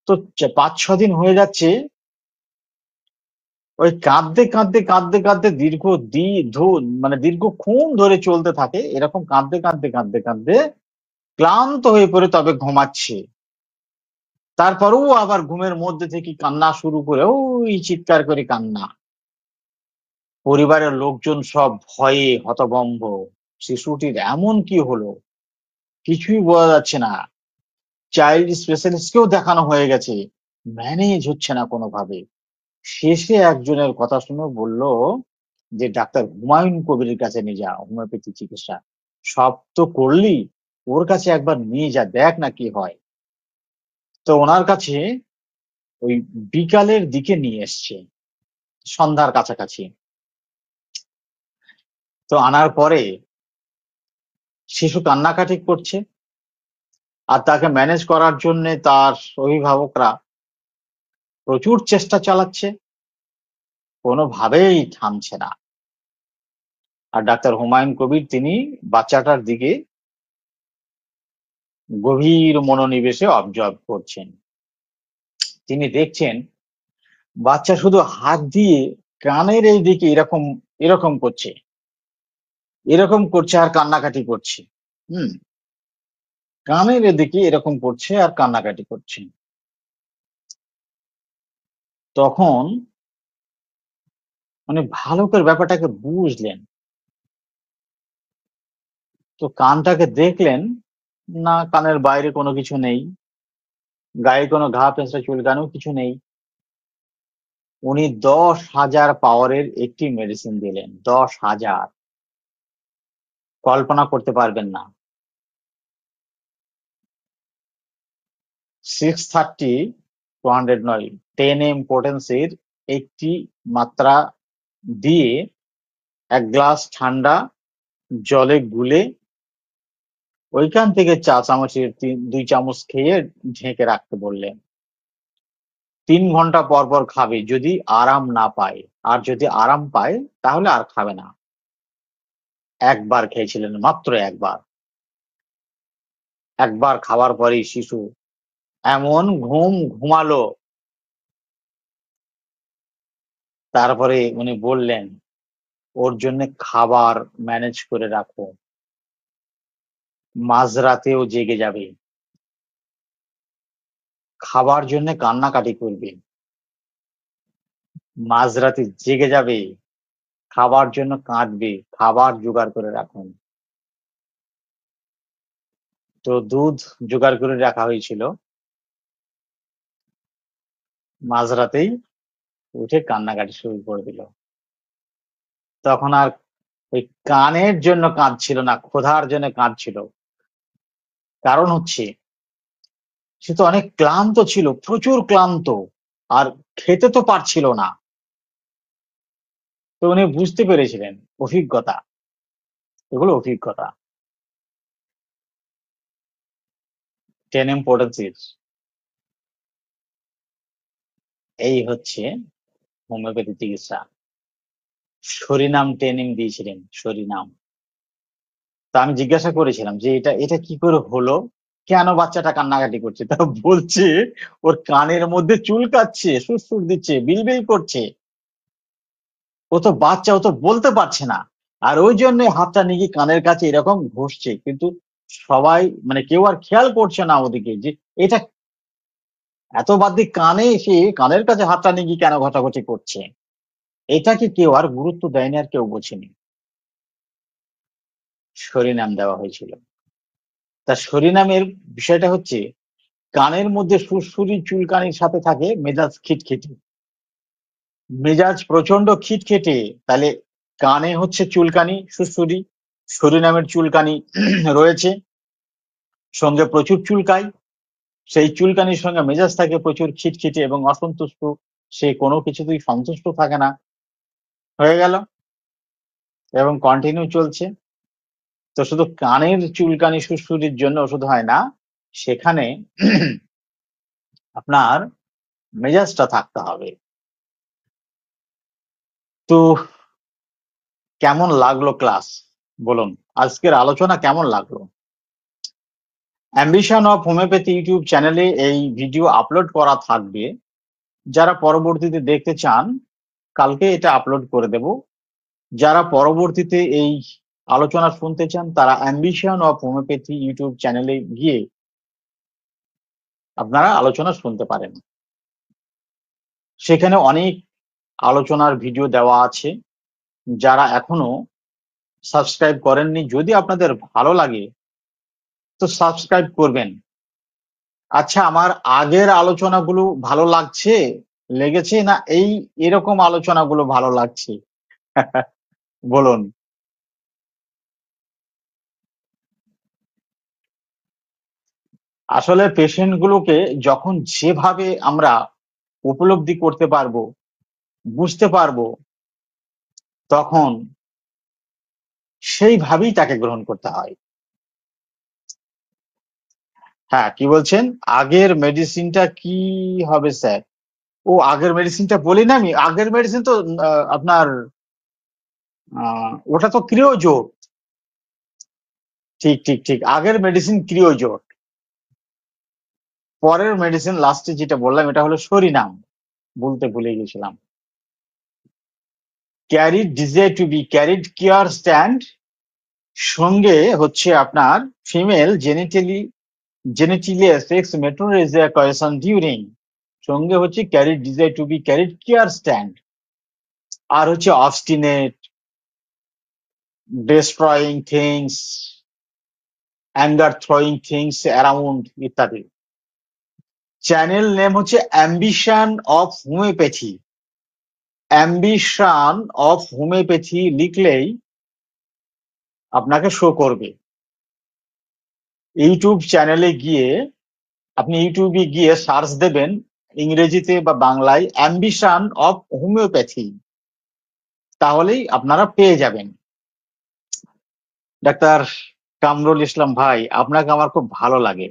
তো 5-6 দিন হয়ে যাচ্ছে, ওই কাঁদতে কাঁদতে কাঁদতে কাঁদতে মানে দীর্ঘক্ষণ ধরে চলতে থাকে, এরকম কাঁদতে কাঁদতে কাঁদতে কাঁদতে ক্লান্ত হয়ে পড়ে তবে ঘুমাচ্ছে। তারপরেও আবার ঘুমের মধ্যে থেকে কান্না শুরু করে, ওই চিৎকার করে কান্না। পরিবারের লোকজন সব ভয়ে হতভম্ব। শিশুটির এমন কি হলো, কিছুই বোঝা যাচ্ছে না। চাইল্ড স্পেশালিস্টকেও দেখানো হয়ে গেছে, ম্যানেজ হচ্ছে না কোনোভাবে। শেষে একজনের কথা শুনে বলল যে ডাক্তার হুমায়ুন কবিরের কাছে নিয়ে যা, হোমিওপ্যাথি চিকিৎসা সব তো করলি, ওর কাছে একবার নিয়ে যা, দেখ না কি হয়। তো ওনার কাছে ওই বিকালের দিকে নিয়ে এসছে, সন্ধ্যার কাছাকাছি। তো আনার পরে শিশু কান্নাকাটি করছে, আর তাকে ম্যানেজ করার জন্য তার অভিভাবকরা প্রচুর চেষ্টা চালাচ্ছে, কোনোভাবেই থামছে না। আর ডাক্তার হুমায়ুন কবির তিনি বাচ্চাটার দিকে গভীর মনোনিবেশে অবজার্ভ করছেন। তিনি দেখছেন বাচ্চা শুধু হাত দিয়ে কানের এই দিকে এরকম এরকম করছে, এরকম করছে আর কান্নাকাটি করছে। হুম, কানের এদিকে এরকম করছে আর কান্নাকাটি করছে। তখন মানে ভালো করে ব্যাপারটাকে বুঝলেন, তো কানটাকে দেখলেন, না কানের বাইরে কোনো কিছু নেই, গায়ে কোনো ঘা পেঁচড়া চুলকানিও কিছু নেই। উনি 10,000 পাওয়ারের একটি মেডিসিন দিলেন, 10,000, কল্পনা করতে পারবেন না। 630, 200 নয়, 10 পোটেন্সির একটি মাত্রা দিয়ে 1 গ্লাস ঠান্ডা জলে গুলে ওইখান থেকে 4 চামচের 2 চামচ খেয়ে ঢেকে রাখতে বললেন। 3 ঘন্টা পর পর খাবে যদি আরাম না পায়, আর যদি আরাম পায় তাহলে আর খাবে না। একবার খেয়েছিলেন, মাত্র একবার। একবার খাওয়ার পরেই শিশু এমন ঘুম ঘুমালো। তারপরে উনি বললেন, ওর জন্য খাবার ম্যানেজ করে রাখো, মাঝরাতেও জেগে যাবে, খাবার জন্য কান্নাকাটি করবে, মাঝরাতে জেগে যাবে, খাবার জন্য কাঁদবে, খাবার জোগাড় করে রাখুন। তো দুধ জোগাড় করে রাখা হয়েছিল, মাঝরাতেই উঠে কান্নাকাটি শুরু করে দিল। তখন আর ওই কানের জন্য কাঁদছিল না, ক্ষুধার জন্য কাঁদছিল। কারণ হচ্ছে সে তো অনেক ক্লান্ত ছিল, প্রচুর ক্লান্ত, আর খেতে তো পারছিল না। তো উনি বুঝতে পেরেছিলেন, অভিজ্ঞতা, এগুলো অভিজ্ঞতা। 10 ইম্পর্টেন্সির এই হচ্ছে হোমিওপ্যাথি চিকিৎসা। সরিনাম ট্রেনিং দিয়েছিলেন, সরিনাম। তা আমি জিজ্ঞাসা করেছিলাম যে এটা এটা কি করে হলো, কেন বাচ্চাটা কান্নাকাটি করছে? তা বলছে ওর কানের মধ্যে চুলকাচ্ছে, সুরসুর দিচ্ছে, বিলবিল করছে। ও তো বাচ্চা, ও তো বলতে পারছে না, আর ওই জন্য হাতটা নিয়ে কানের কাছে এরকম ঘষছে। কিন্তু সবাই মানে কেউ আর খেয়াল করছে না ওদিকে, যে এটা এত বাদ দিয়ে কানে এসে কানের কাছে হাতটা নিয়ে কেন ঘটাঘটি করছে। এটাকে কেউ আর গুরুত্ব দেয়নি, আর কেউ বোঝেনি। সরিনাম দেওয়া হয়েছিল। তা সরিনামের বিষয়টা হচ্ছে, কানের মধ্যে সুরসুরি চুলকানির সাথে থাকে মেজাজ খিটখিটে, মেজাজ প্রচন্ড খিটখিটে, তাহলে কানে হচ্ছে চুলকানি, সুরসুরি, সরিনামের চুলকানি রয়েছে, সঙ্গে প্রচুর চুলকায়, সেই চুলকানির সঙ্গে মেজাজ থাকে প্রচুর খিটখিটে এবং অসন্তুষ্ট, সে কোনো কিছুতেই সন্তুষ্ট থাকে না, হয়ে গেল, এবং কন্টিনিউ চলছে। তো শুধু কানের চুলকানি সুরসুরির জন্য ওষুধ হয় না, সেখানে আপনার মেজাজটা থাকতে হবে। তো কেমন লাগলো ক্লাস, বলুন, আজকের আলোচনা কেমন লাগলো? অ্যাম্বিশন অফ হোমিওপ্যাথি ইউটিউব চ্যানেলে এই ভিডিও আপলোড করা থাকবে। যারা পরবর্তীতে দেখতে চান, কালকে এটা আপলোড করে দেব। যারা পরবর্তীতে এই আলোচনা শুনতে চান, তারা অ্যাম্বিশন অফ হোমিওপ্যাথি ইউটিউব চ্যানেলে গিয়ে আপনারা আলোচনা শুনতে পারেন। সেখানে অনেক আলোচনার ভিডিও দেওয়া আছে। যারা এখনো সাবস্ক্রাইব করেননি, যদি আপনাদের ভালো লাগে তো সাবস্ক্রাইব করবেন। আচ্ছা, আমার আগের আলোচনাগুলো ভালো লেগেছে, না এই এরকম আলোচনাগুলো ভালো লাগছে? বলুন। আসলে পেশেন্ট গুলোকে যখন যেভাবে আমরা উপলব্ধি করতে পারবো, বুঝতে পারবো, তখন সেইভাবেই তাকে গ্রহণ করতে হয়। হ্যাঁ, কি বলছেন? আগের মেডিসিনটা কি হবে স্যার? ও আগের মেডিসিনটা বলি না, আমি আগের মেডিসিন তো আপনার ওটা তো ক্রিওজোট। ঠিক ঠিক ঠিক, আগের মেডিসিন ক্রিওজোট। পরের মেডিসিন লাস্টে যেটা বললাম এটা হলো সরিনাম, বলতে ভুলে গেছিলাম। Carried desire to be carried care stand, সঙ্গে হচ্ছে আপনার female genital genitalia sex metrorrhagia coition during, সঙ্গে হচ্ছে carried, desire to be carried, care stand, আর হচ্ছে obstinate, destroying things, anger throwing things around ইত্যাদি। চ্যানেল নেম হচ্ছে ambition of homeopathy. Ambition of homeopathy লিখলেই আপনাকে শো করবে। ইউটিউব চ্যানেলে গিয়ে আপনি ইউটিউবে গিয়ে সার্চ দেবেন ইংরেজিতে বা বাংলায় অ্যাম্বিশন অফ হোমিওপ্যাথি, তাহলেই আপনারা পেয়ে যাবেন। ডাক্তার কামরুল ইসলাম ভাই, আপনাকে আমার খুব ভালো লাগে।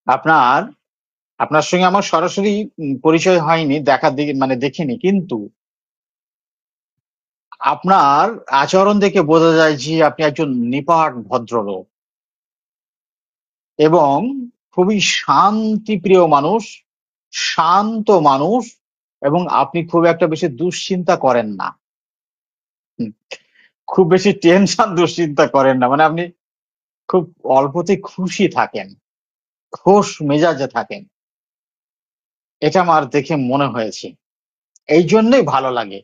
আপনার আপনার সঙ্গে আমার সরাসরি পরিচয় হয়নি, মানে দেখিনি, কিন্তু আপনার আচরণ দেখে বোঝা যায় যে আপনি একজন নিপাট ভদ্রলোক এবং খুবই শান্তিপ্রিয় মানুষ, শান্ত মানুষ, এবং আপনি খুব একটা বেশি দুশ্চিন্তা করেন না। হুম, খুব বেশি টেনশন দুশ্চিন্তা করেন না, মানে আপনি খুব অল্পতেই খুশি থাকেন, খোশ মেজাজে থাকেন। এটা আমার দেখে মনে হয়েছে, এই জন্যই ভালো লাগে।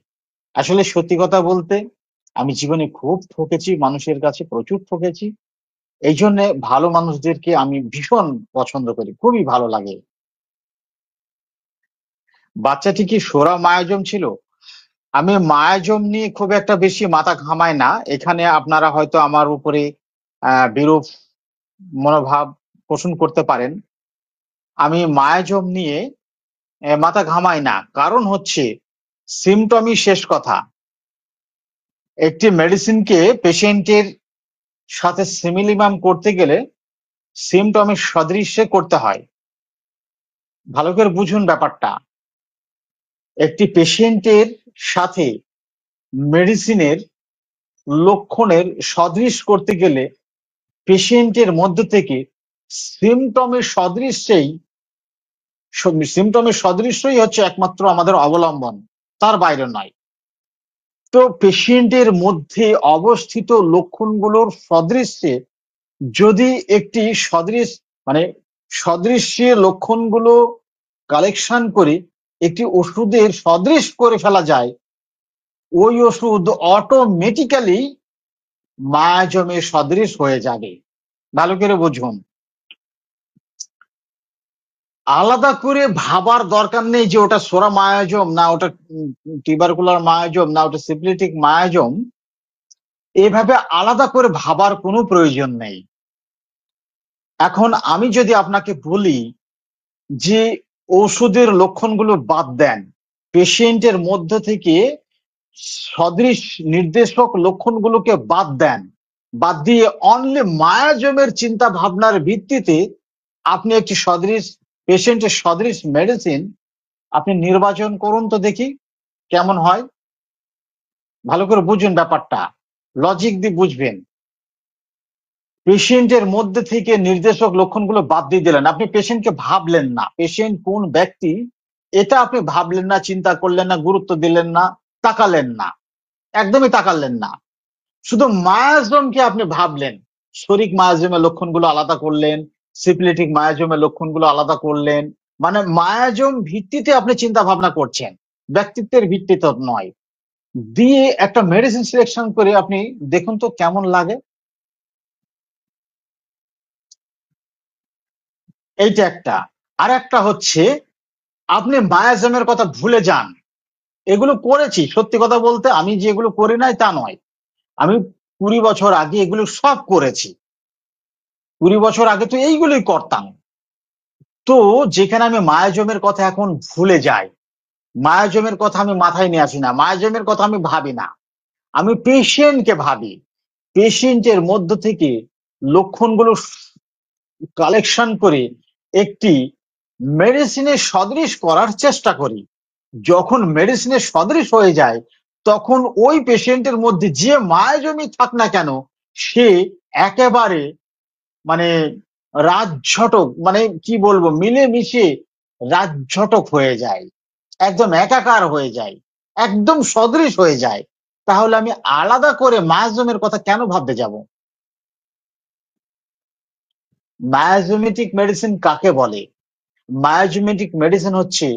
আসলে সত্যি কথা বলতে আমি জীবনে খুব ঠকেছি, মানুষের কাছে প্রচুর ঠকেছি। এই জন্য ভালো মানুষদেরকে আমি ভীষণ পছন্দ করি, খুবই ভালো লাগে। বাচ্চাটি কি সোরা মায়াজম ছিল? আমি মায়াজম নিয়ে খুব একটা বেশি মাথা ঘামাই না। এখানে আপনারা হয়তো আমার উপরে বিরূপ মনোভাব পোষণ করতে পারেন। আমি মায়াজম নিয়ে মাথা ঘামাই না, কারণ হচ্ছে সিমটমই শেষ কথা। একটি মেডিসিনকে পেশেন্টের সাথে সিমিলিমাম করতে গেলে সিমটমের সদৃশ্যে করতে হয়। ভালো করে বুঝুন ব্যাপারটা। একটি পেশেন্টের সাথে মেডিসিনের লক্ষণের সদৃশ করতে গেলে পেশেন্টের মধ্য থেকে সিমটমের সদৃশ্যেই সিমটমের সদৃশ্যই হচ্ছে একমাত্র আমাদের অবলম্বন, তার বাইরে নয়। তো পেশেন্টের মধ্যে অবস্থিত লক্ষণগুলোর সদৃশ্যে যদি একটি সদৃশ মানে সদৃশ্যে লক্ষণগুলো কালেকশন করে একটি ওষুধের সদৃশ করে ফেলা যায়, ওই ওষুধ অটোমেটিক্যালি মায়াজমের সদৃশ হয়ে যাবে। ভালো করে বুঝুন। আলাদা করে ভাবার দরকার নেই যে ওটা সোরা মায়াজম না ওটা টিউবারকুলার মায়াজম না ওটা সিফিলিটিক মায়াজম। এভাবে আলাদা করে ভাবার কোনো প্রয়োজন নেই। এখন আমি যদি আপনাকে বলি যে ওষুধের লক্ষণগুলো বাদ দেন, পেশেন্টের মধ্য থেকে সদৃশ নির্দেশক লক্ষণগুলোকে বাদ দেন, বাদ দিয়ে অনলি মায়াজমের চিন্তা ভাবনার ভিত্তিতে আপনি একটি সদৃশ পেশেন্টের সদৃশ মেডিসিন আপনি নির্বাচন করুন তো দেখি কেমন হয়। ভালো করে বুঝুন ব্যাপারটা, লজিক দিয়ে বুঝবেন। পেশেন্টের মধ্যে থেকে নির্দেশক লক্ষণগুলো বাদ দিয়ে দিলেন, আপনি পেশেন্টকে ভাবলেন না, পেশেন্ট কোন ব্যক্তি এটা আপনি ভাবলেন না, চিন্তা করলেন না, গুরুত্ব দিলেন না, তাকালেন না, একদমই তাকালেন না। শুধু মায়াজমকে আপনি ভাবলেন, শরিক মায়াজমের লক্ষণগুলো আলাদা করলেন, সিফিলিটিক মায়াজমের লক্ষণগুলো আলাদা করলেন, মানে মায়াজম ভিত্তিতে আপনি চিন্তা ভাবনা করছেন, ব্যক্তিত্বের ভিত্তিতে নয়। দিয়ে একটা মেডিসিন সিলেকশন করে আপনি দেখুন তো কেমন লাগে। এইটা একটা। আর একটা হচ্ছে আপনি মায়াজমের কথা ভুলে যান। এগুলো করেছি, সত্যি কথা বলতে আমি যে এগুলো করি নাই তা নয়। আমি 20 বছর আগে এগুলো সব করেছি। 20 বছর আগে তো এইগুলোই করতাম। তো যেখানে আমি মায়াজমের কথা এখন ভুলে যাই, মায়াজমের কথা আমি মাথায় নিয়ে আসি না, মায়াজমের কথা আমি ভাবি না, আমি পেশেন্টকে ভাবি। পেশেন্টের মধ্য থেকে লক্ষণগুলো কালেকশন করে একটি মেডিসিনের সদৃশ করার চেষ্টা করি। যখন মেডিসিনের সদৃশ হয়ে যায় তখন ওই পেশেন্টের মধ্যে যে মায়াজমই থাক না কেন সে একেবারে মানে রাজঝটক, মানে কি বলবো, মিলেমিশে রাজঝটক হয়ে যায়, একদম একাকার হয়ে যায়, একদম সদৃশ হয়ে যায়। তাহলে আমি আলাদা করে মায়াজমের কথা কেন ভাবতে যাব? মায়াজোমেটিক মেডিসিন কাকে বলে? মায়াজমেটিক মেডিসিন হচ্ছে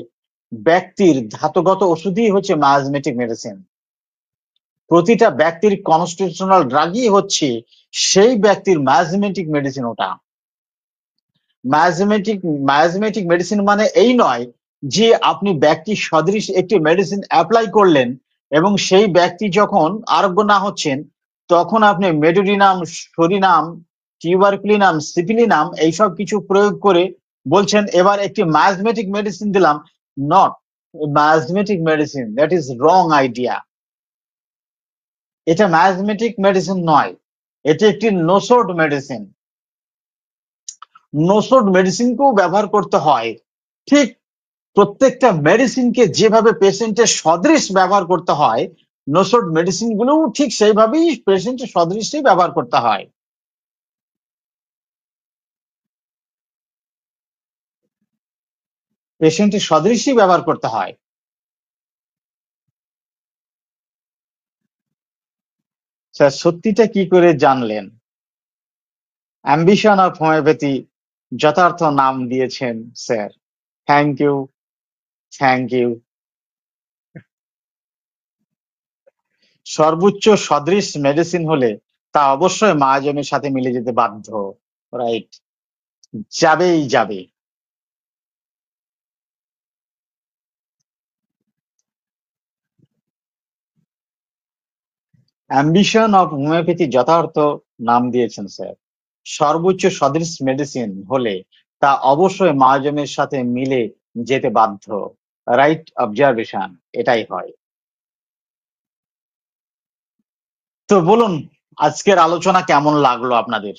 ব্যক্তির ধাতুগত ওষুধই হচ্ছে মায়াজমেটিক মেডিসিন। প্রতিটা ব্যক্তির কনস্টিটিউশনাল ড্রাগই হচ্ছে সেই ব্যক্তির মায়াজমেটিক মেডিসিন। ওটা মায়াজমেটিক মেডিসিন মানে এই নয় যে আপনি ব্যক্তি সদৃশ একটি মেডিসিন অ্যাপ্লাই করলেন এবং সেই ব্যক্তি যখন আরোগ্য না হচ্ছেন তখন আপনি মেডোডিনাম, সরিনাম, টিউবারকুলিনাম, সিপিলিনাম এইসব কিছু প্রয়োগ করে বলছেন এবার একটি মায়াজমেটিক মেডিসিন দিলাম। Not miasmatic medicine, that is wrong idea. এটা মায়াজমেটিক মেডিসিন নয়, এটি একটি নোসোড মেডিসিন। নোসোড মেডিসিনকেও ব্যবহার করতে হয় ঠিক প্রত্যেকটা মেডিসিনকে যেভাবে পেশেন্টের সদৃশ ব্যবহার করতে হয়, নোসোড মেডিসিন গুলোও ঠিক সেইভাবেই পেশেন্টের সদৃশই ব্যবহার করতে হয়। পেশেন্টের সদৃশই ব্যবহার করতে হয়। স্যার সত্যিটা কি করে জানলেন? অ্যাম্বিশন অফ হোমিওপ্যাথি যথার্থ নাম দিয়েছেন sir. Thank you, thank you. সর্বোচ্চ সদৃশ মেডিসিন হলে তা অবশ্যই মায়াজমের সাথে মিলে যেতে বাধ্য। রাইট, যাবেই যাবে। অ্যাম্বিশন অফ হোমিওপ্যাথি যথার্থ নাম দিয়েছেন স্যার। সর্বোচ্চ সদৃশ মেডিসিন হলে তা অবশ্যই মায়াজমের সাথে মিলে যেতে বাধ্য। রাইট অবজারভেশন, এটাই হয়। তো বলুন, আজকের আলোচনা কেমন লাগলো আপনাদের?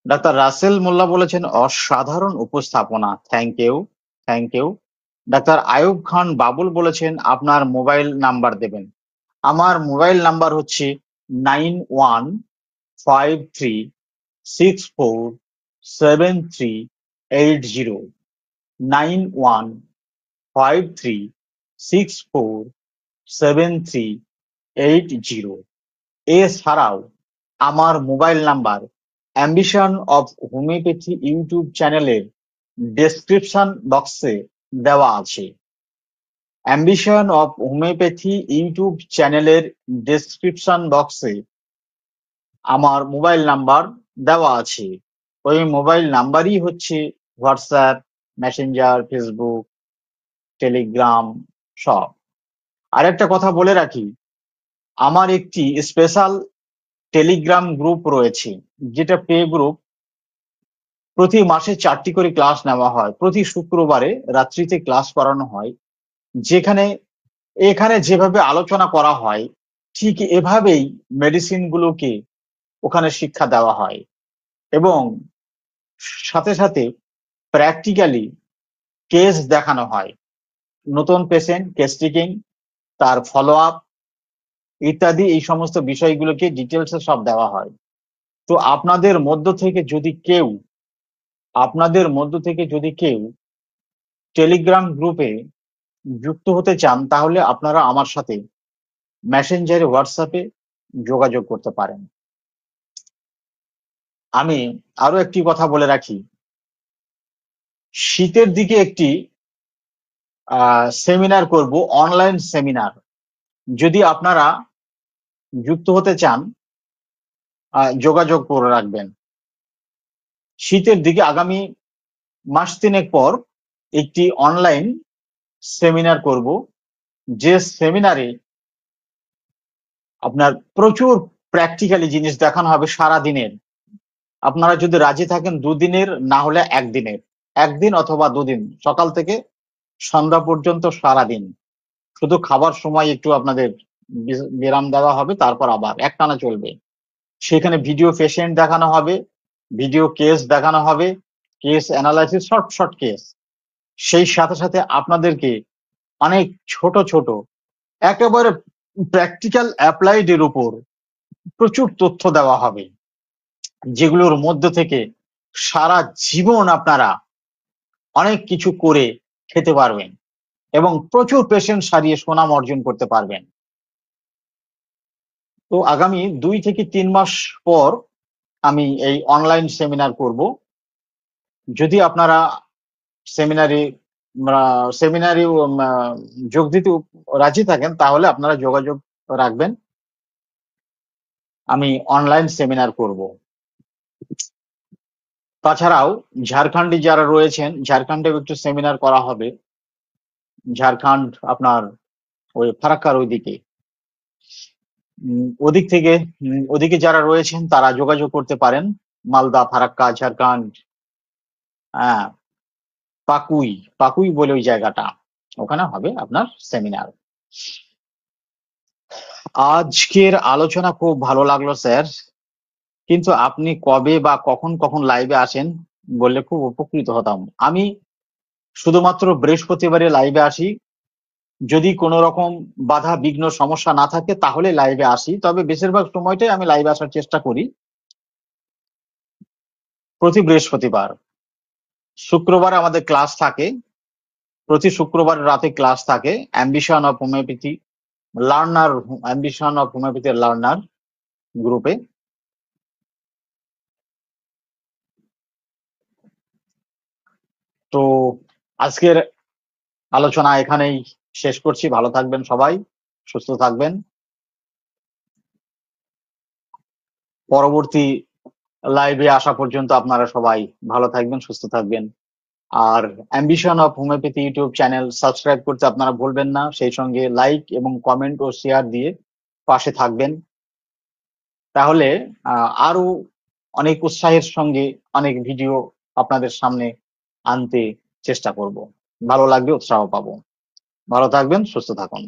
ডাক্তার রাসেল মোল্লা বলেছেন অসাধারণ উপস্থাপনা, থ্যাংক ইউ, থ্যাংক ইউ। ডাক্তার আয়ুব খান বাবুল বলেছেন আপনার মোবাইল নাম্বার দেবেন। আমার মোবাইল নাম্বার হচ্ছে 9153647380, 9153647380। এছাড়াও আমার mobile number ambition of homeopathy YouTube চ্যানেলের ডেসক্রিপশন বক্সে দেওয়া আছে। অ্যাম্বিশন অফ হোমিওপ্যাথি ইউটিউব চ্যানেলের ডেসক্রিপশন বক্সে আমার মোবাইল নাম্বার দেওয়া আছে। ওই মোবাইল নাম্বারই হচ্ছে হোয়াটসঅ্যাপ, মেসেঞ্জার, ফেসবুক, টেলিগ্রাম সব। আরেকটা কথা বলে রাখি, আমার একটি স্পেশাল টেলিগ্রাম গ্রুপ রয়েছে, যেটা পে গ্রুপ। প্রতি মাসে 4টি করে ক্লাস নেওয়া হয়, প্রতি শুক্রবারে রাত্রিতে ক্লাস করানো হয়, যেখানে এখানে যেভাবে আলোচনা করা হয় ঠিক এভাবেই মেডিসিন গুলোকে ওখানে শিক্ষা দেওয়া হয় এবং সাথে সাথে প্র্যাকটিক্যালি কেস দেখানো হয়। নতুন পেশেন্ট কেস টেকিং, তার ফলো আপ ইত্যাদি এই সমস্ত বিষয়গুলোকে ডিটেলসে সব দেওয়া হয়। তো আপনাদের মধ্য থেকে যদি কেউ টেলিগ্রাম গ্রুপে যুক্ত হতে চান তাহলে আপনারা আমার সাথে মেসেঞ্জারে, হোয়াটসঅ্যাপে যোগাযোগ করতে পারেন। আমি আরো একটি কথা বলে রাখি, শীতের দিকে একটি সেমিনার করব, অনলাইন সেমিনার। যদি আপনারা যুক্ত হতে চান যোগাযোগ করে রাখবেন। শীতের দিকে আগামী মাস তিনেক পর একটি অনলাইন সেমিনার করব, যে সেমিনারে আপনার প্রচুর প্র্যাকটিক্যালি জিনিস দেখানো হবে সারা দিনের। আপনারা যদি রাজি থাকেন 2 দিনের, না হলে 1 দিনের, 1 দিন অথবা 2 দিন, সকাল থেকে সন্ধ্যা পর্যন্ত সারাদিন। শুধু খাবার সময় একটু আপনাদের বিরাম দেওয়া হবে, তারপর আবার একটানা চলবে। সেখানে ভিডিও পেশেন্ট দেখানো হবে, ভিডিও কেস দেখানো হবে, case analysis, short short case. সেই সাথে সাথে আপনাদেরকে অনেক ছোট ছোট একেবারে প্র্যাকটিক্যাল অ্যাপ্লাইড এর উপর প্রচুর তথ্য দেওয়া হবে, যেগুলোর মধ্য থেকে সারা জীবন আপনারা অনেক কিছু করে খেতে পারবেন এবং প্রচুর পেশেন্ট সারিয়ে সুনাম অর্জন করতে পারবেন। তো আগামী 2 থেকে 3 মাস পর আমি এই অনলাইন সেমিনার করব। যদি আপনারা সেমিনারি সেমিনারি যোগ দিতে রাজি থাকেন তাহলে আপনারা যোগাযোগ রাখবেন। আমি অনলাইন সেমিনার করব। তাছাড়াও ঝাড়খণ্ডে যারা রয়েছেন, ঝাড়খণ্ডেও একটু সেমিনার করা হবে। ঝাড়খণ্ড আপনার ওই ফারাক্কার ওইদিকে, ওদিক থেকে ওদিকে যারা রয়েছেন তারা যোগাযোগ করতে পারেন। মালদা, ফারাক্কা, ঝাড়খণ্ড, হ্যাঁ, পাকুই, পাকুই বলে ওই জায়গাটা, ওখানে হবে আপনার সেমিনার। আজকের আলোচনা খুব ভালো লাগলো স্যার, কিন্তু আপনি কবে বা কখন কখন লাইভে আসেন বললে খুব উপকৃত হতাম। আমি শুধুমাত্র বৃহস্পতিবারে লাইভে আসি, যদি কোনো রকম বাধা বিঘ্ন সমস্যা না থাকে তাহলে লাইভে আসি, তবে বেশিরভাগ সময়টাই আমি লাইভে আসার চেষ্টা করি প্রতি বৃহস্পতিবার। শুক্রবার আমাদের ক্লাস থাকে, প্রতি শুক্রবার রাতে ক্লাস থাকে ambition of homeopathy learner, ambition of homeopathy learner গ্রুপে। তো আজকের আলোচনা এখানেই শেষ করছি। ভালো থাকবেন সবাই, সুস্থ থাকবেন। পরবর্তী লাইভে আসা পর্যন্ত আপনারা সবাই ভালো থাকবেন, সুস্থ থাকবেন। আর ambition of homeopathy YouTube channel subscribe করতে আপনারা ভুলবেন না, সেই সঙ্গে লাইক এবং কমেন্ট ও শেয়ার দিয়ে পাশে থাকবেন। তাহলে আরো অনেক উৎসাহের সঙ্গে অনেক ভিডিও আপনাদের সামনে আনতে চেষ্টা করব। ভালো লাগবে, উৎসাহ পাবো। ভালো থাকবেন, সুস্থ থাকুন।